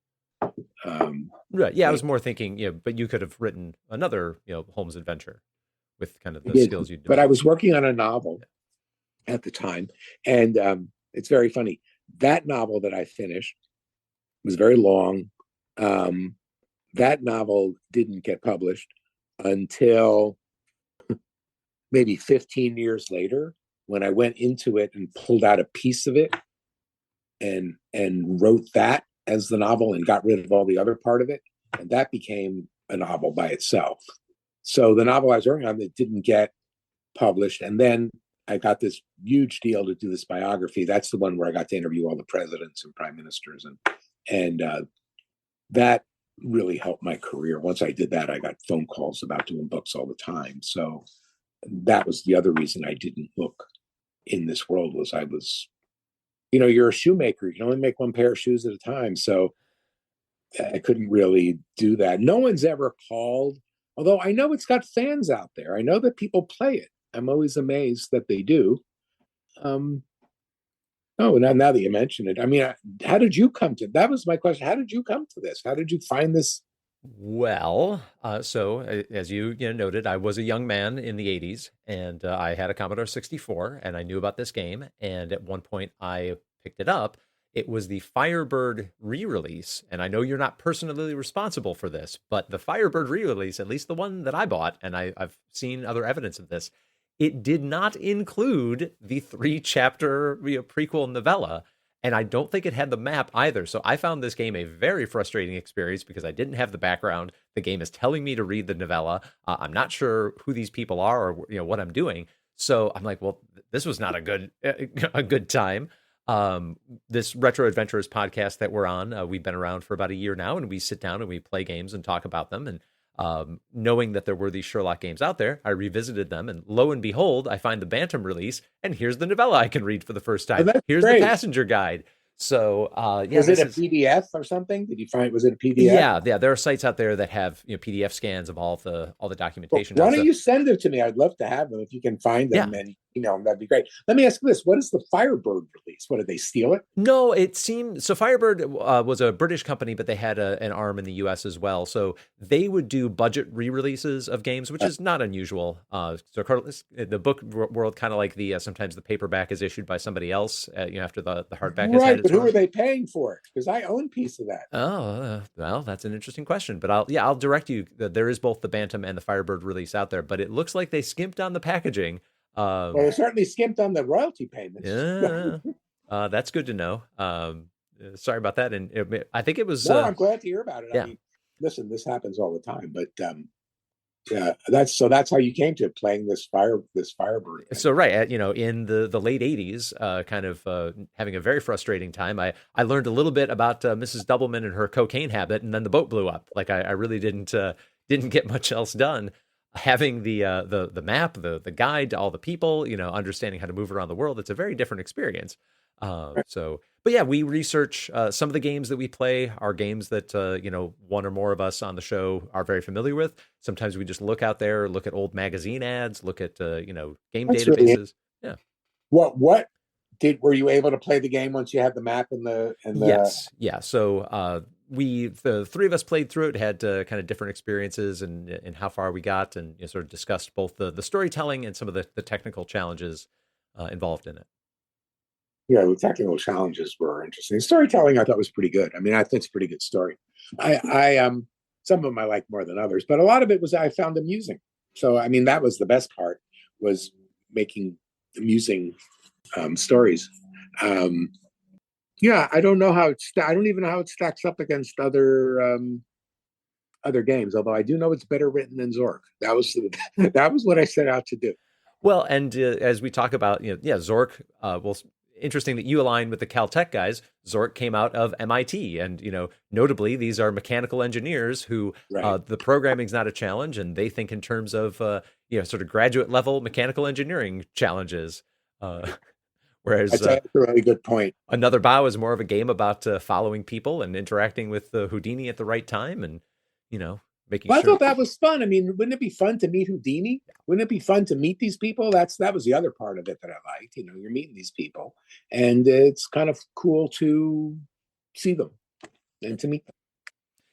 B: Right. Yeah, I was more thinking, but you could have written another, Holmes adventure with kind of the skills you developed.
C: But I was working on a novel at the time, and it's very funny. That novel that I finished was very long. That novel didn't get published until maybe 15 years later, when I went into it and pulled out a piece of it and wrote that as the novel and got rid of all the other part of it. And that became a novel by itself. So the novel I was working on that didn't get published. And then I got this huge deal to do this biography. That's the one where I got to interview all the presidents and prime ministers. And that really helped my career. Once I did that, I got phone calls about doing books all the time. So that was the other reason I didn't look in this world, was I was, you're a shoemaker. You can only make one pair of shoes at a time. So I couldn't really do that. No one's ever called, although I know it's got fans out there. I know that people play it. I'm always amazed that they do. Oh, now that you mention it, I mean, how did you come to, that was my question. How did you come to this? How did you find this?
B: Well, so as you noted, I was a young man in the 80s, and I had a Commodore 64, and I knew about this game. And at one point, I picked it up. It was the Firebird re-release, and I know you're not personally responsible for this, but the Firebird re-release, at least the one that I bought, and I've seen other evidence of this, it did not include the 3-chapter prequel novella. And I don't think it had the map either. So I found this game a very frustrating experience because I didn't have the background. The game is telling me to read the novella. I'm not sure who these people are or what I'm doing. So I'm like, well, this was not a good time. This Retro Adventurers podcast that we're on, we've been around for about a year now, and we sit down and we play games and talk about them. And knowing that there were these Sherlock games out there, I revisited them, and lo and behold, I find the Bantam release, and here's the novella I can read for the first time. Here's great. The passenger guide. So,
C: was it a PDF or something? Did you find? Was it a PDF?
B: Yeah. There are sites out there that have PDF scans of all the documentation.
C: Well, why don't you send them to me? I'd love to have them if you can find them and email them. That'd be great. Let me ask you this: what is the Firebird release? What, did they steal it?
B: No, it seemed so. Firebird was a British company, but they had an arm in the U.S. as well. So they would do budget re-releases of games, which is not unusual. So the book world, kind of like sometimes the paperback is issued by somebody else, after the hardback is
C: right. But who are they paying for it? Because I own a piece of that.
B: Oh, well, that's an interesting question. But I'll direct you. There is both the Bantam and the Firebird release out there, but it looks like they skimped on the packaging.
C: Well, they certainly skimped on the royalty payments.
B: Yeah, that's good to know. Sorry about that. And I think it was.
C: No, I'm glad to hear about it.
B: Yeah.
C: I mean, listen, this happens all the time, but yeah, that's how you came to playing this Firebird.
B: So right, in the late 80s, kind of having a very frustrating time. I learned a little bit about Mrs. Doubleman and her cocaine habit, and then the boat blew up. Like I really didn't get much else done. Having the map, the guide to all the people, understanding how to move around the world, it's a very different experience. But yeah, we research some of the games that we play are games that, one or more of us on the show are very familiar with. Sometimes we just look out there, look at old magazine ads, look at, game
C: That's
B: databases.
C: Really, were you able to play the game once you had the map and the?
B: Yes. Yeah. So, the three of us played through it, had kind of different experiences and how far we got, and sort of discussed both the storytelling and some of the technical challenges involved in it.
C: Yeah, the technical challenges were interesting. Storytelling, I thought, was pretty good. I mean, I think it's a pretty good story. I Some of them I like more than others, but a lot of it was I found amusing. So, I mean, that was the best part, was making amusing stories. Yeah, I don't know how I don't even know how it stacks up against other games. Although I do know it's better written than Zork. That was that was what I set out to do.
B: Well, and as we talk about, Zork. Well, interesting that you align with the Caltech guys. Zork came out of MIT, and notably, these are mechanical engineers who
C: Right.
B: the programming's not a challenge, and they think in terms of sort of graduate level mechanical engineering challenges. Whereas
C: That's a really good point.
B: Another Bow is more of a game about following people and interacting with Houdini at the right time, and making
C: Well, I
B: sure.
C: thought that was fun. I mean, wouldn't it be fun to meet Houdini? Wouldn't it be fun to meet these people? That was the other part of it that I liked. You're meeting these people, and it's kind of cool to see them and to meet them.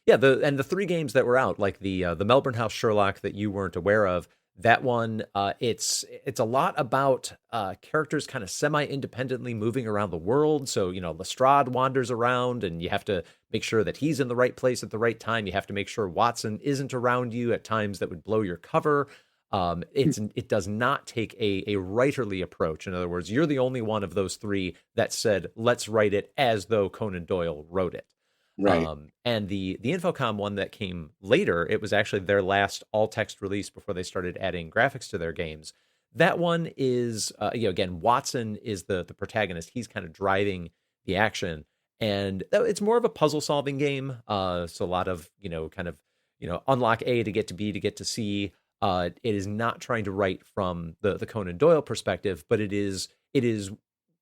B: Yeah, the three games that were out, like the Melbourne House Sherlock that you weren't aware of, that one, it's a lot about characters kind of semi-independently moving around the world. So Lestrade wanders around, and you have to make sure that he's in the right place at the right time. You have to make sure Watson isn't around you at times that would blow your cover. It does not take a writerly approach. In other words, you're the only one of those three that said, let's write it as though Conan Doyle wrote it.
C: Right.
B: And the Infocom one that came later, it was actually their last all text release before they started adding graphics to their games. That one is, again, Watson is the protagonist. He's kind of driving the action, and it's more of a puzzle solving game. So a lot of unlock A to get to B to get to C. It is not trying to write from the Conan Doyle perspective, but it is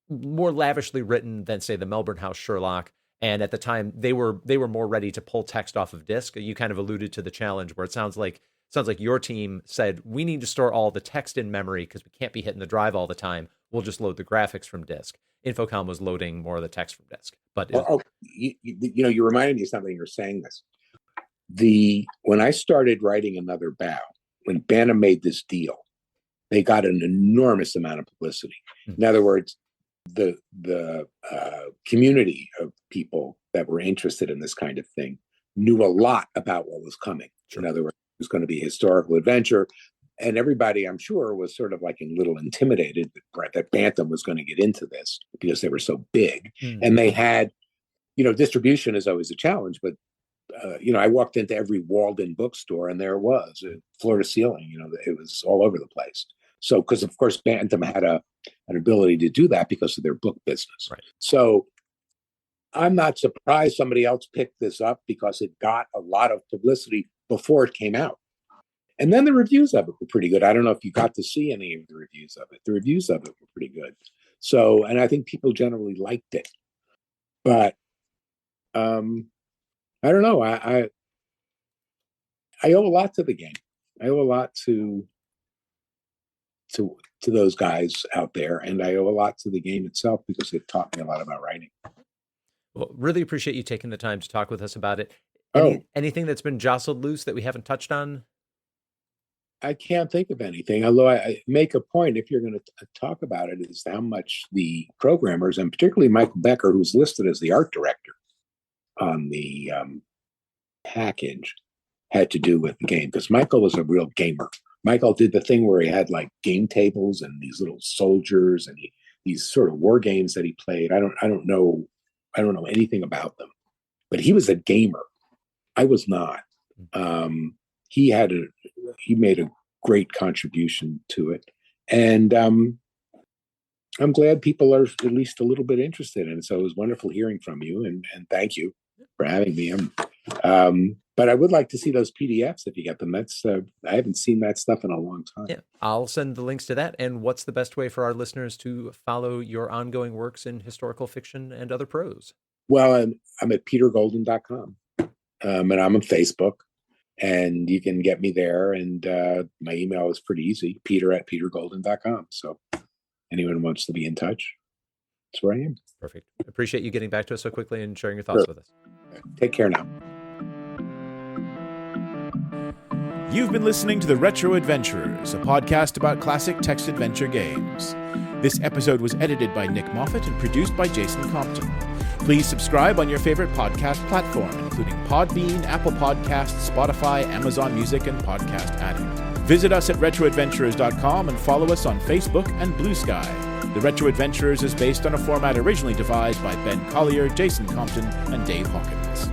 B: more lavishly written than, say, the Melbourne House Sherlock. And at the time, they were more ready to pull text off of disk. You kind of alluded to the challenge where it sounds like your team said, we need to store all the text in memory because we can't be hitting the drive all the time. We'll just load the graphics from disk. Infocom was loading more of the text from disk. But
C: you reminded me of something. You're saying this. When I started writing Another Bow, when Bantam made this deal, they got an enormous amount of publicity. Mm-hmm. In other words, the community of people that were interested in this kind of thing knew a lot about what was coming. Sure. In other words, it was going to be a historical adventure, and everybody, I'm sure, was sort of like a little intimidated that Bantam was going to get into this because they were so big. Mm. And they had, distribution is always a challenge, but I walked into every walled-in bookstore, and there it was, floor to ceiling. It was all over the place. So, because of course Bantam had an ability to do that because of their book business.
B: Right.
C: So, I'm not surprised somebody else picked this up because it got a lot of publicity before it came out. And then the reviews of it were pretty good. I don't know if you got to see any of the reviews of it. The reviews of it were pretty good. So, and I think people generally liked it. But I don't know. I owe a lot to the game. I owe a lot to those guys out there, and I owe a lot to the game itself because it taught me a lot about writing.
B: Well, really appreciate you taking the time to talk with us about it. Anything that's been jostled loose that we haven't touched on?
C: I can't think of anything, although I make a point, if you're going to talk about it, is how much the programmers, and particularly Michael Becker, who's listed as the art director on the package, had to do with the game, because Michael was a real gamer. Michael did the thing where he had like game tables and these little soldiers and these sort of war games that he played. I don't know anything about them, but he was a gamer. I was not. He made a great contribution to it, and I'm glad people are at least a little bit interested in it. So it was wonderful hearing from you, and thank you for having me. But I would like to see those PDFs if you get them. I haven't seen that stuff in a long time.
B: Yeah, I'll send the links to that. And what's the best way for our listeners to follow your ongoing works in historical fiction and other prose?
C: Well, I'm at petergolden.com, and I'm on Facebook, and you can get me there. And my email is pretty easy, peter@petergolden.com. So anyone wants to be in touch, that's where I am.
B: Perfect. Appreciate you getting back to us so quickly and sharing your thoughts with us.
C: Take care now.
A: You've been listening to The Retro Adventurers, a podcast about classic text adventure games. This episode was edited by Nick Moffat and produced by Jason Compton. Please subscribe on your favorite podcast platform, including Podbean, Apple Podcasts, Spotify, Amazon Music, and Podcast Addict. Visit us at retroadventurers.com and follow us on Facebook and Blue Sky. The Retro Adventurers is based on a format originally devised by Ben Collier, Jason Compton, and Dave Hawkins.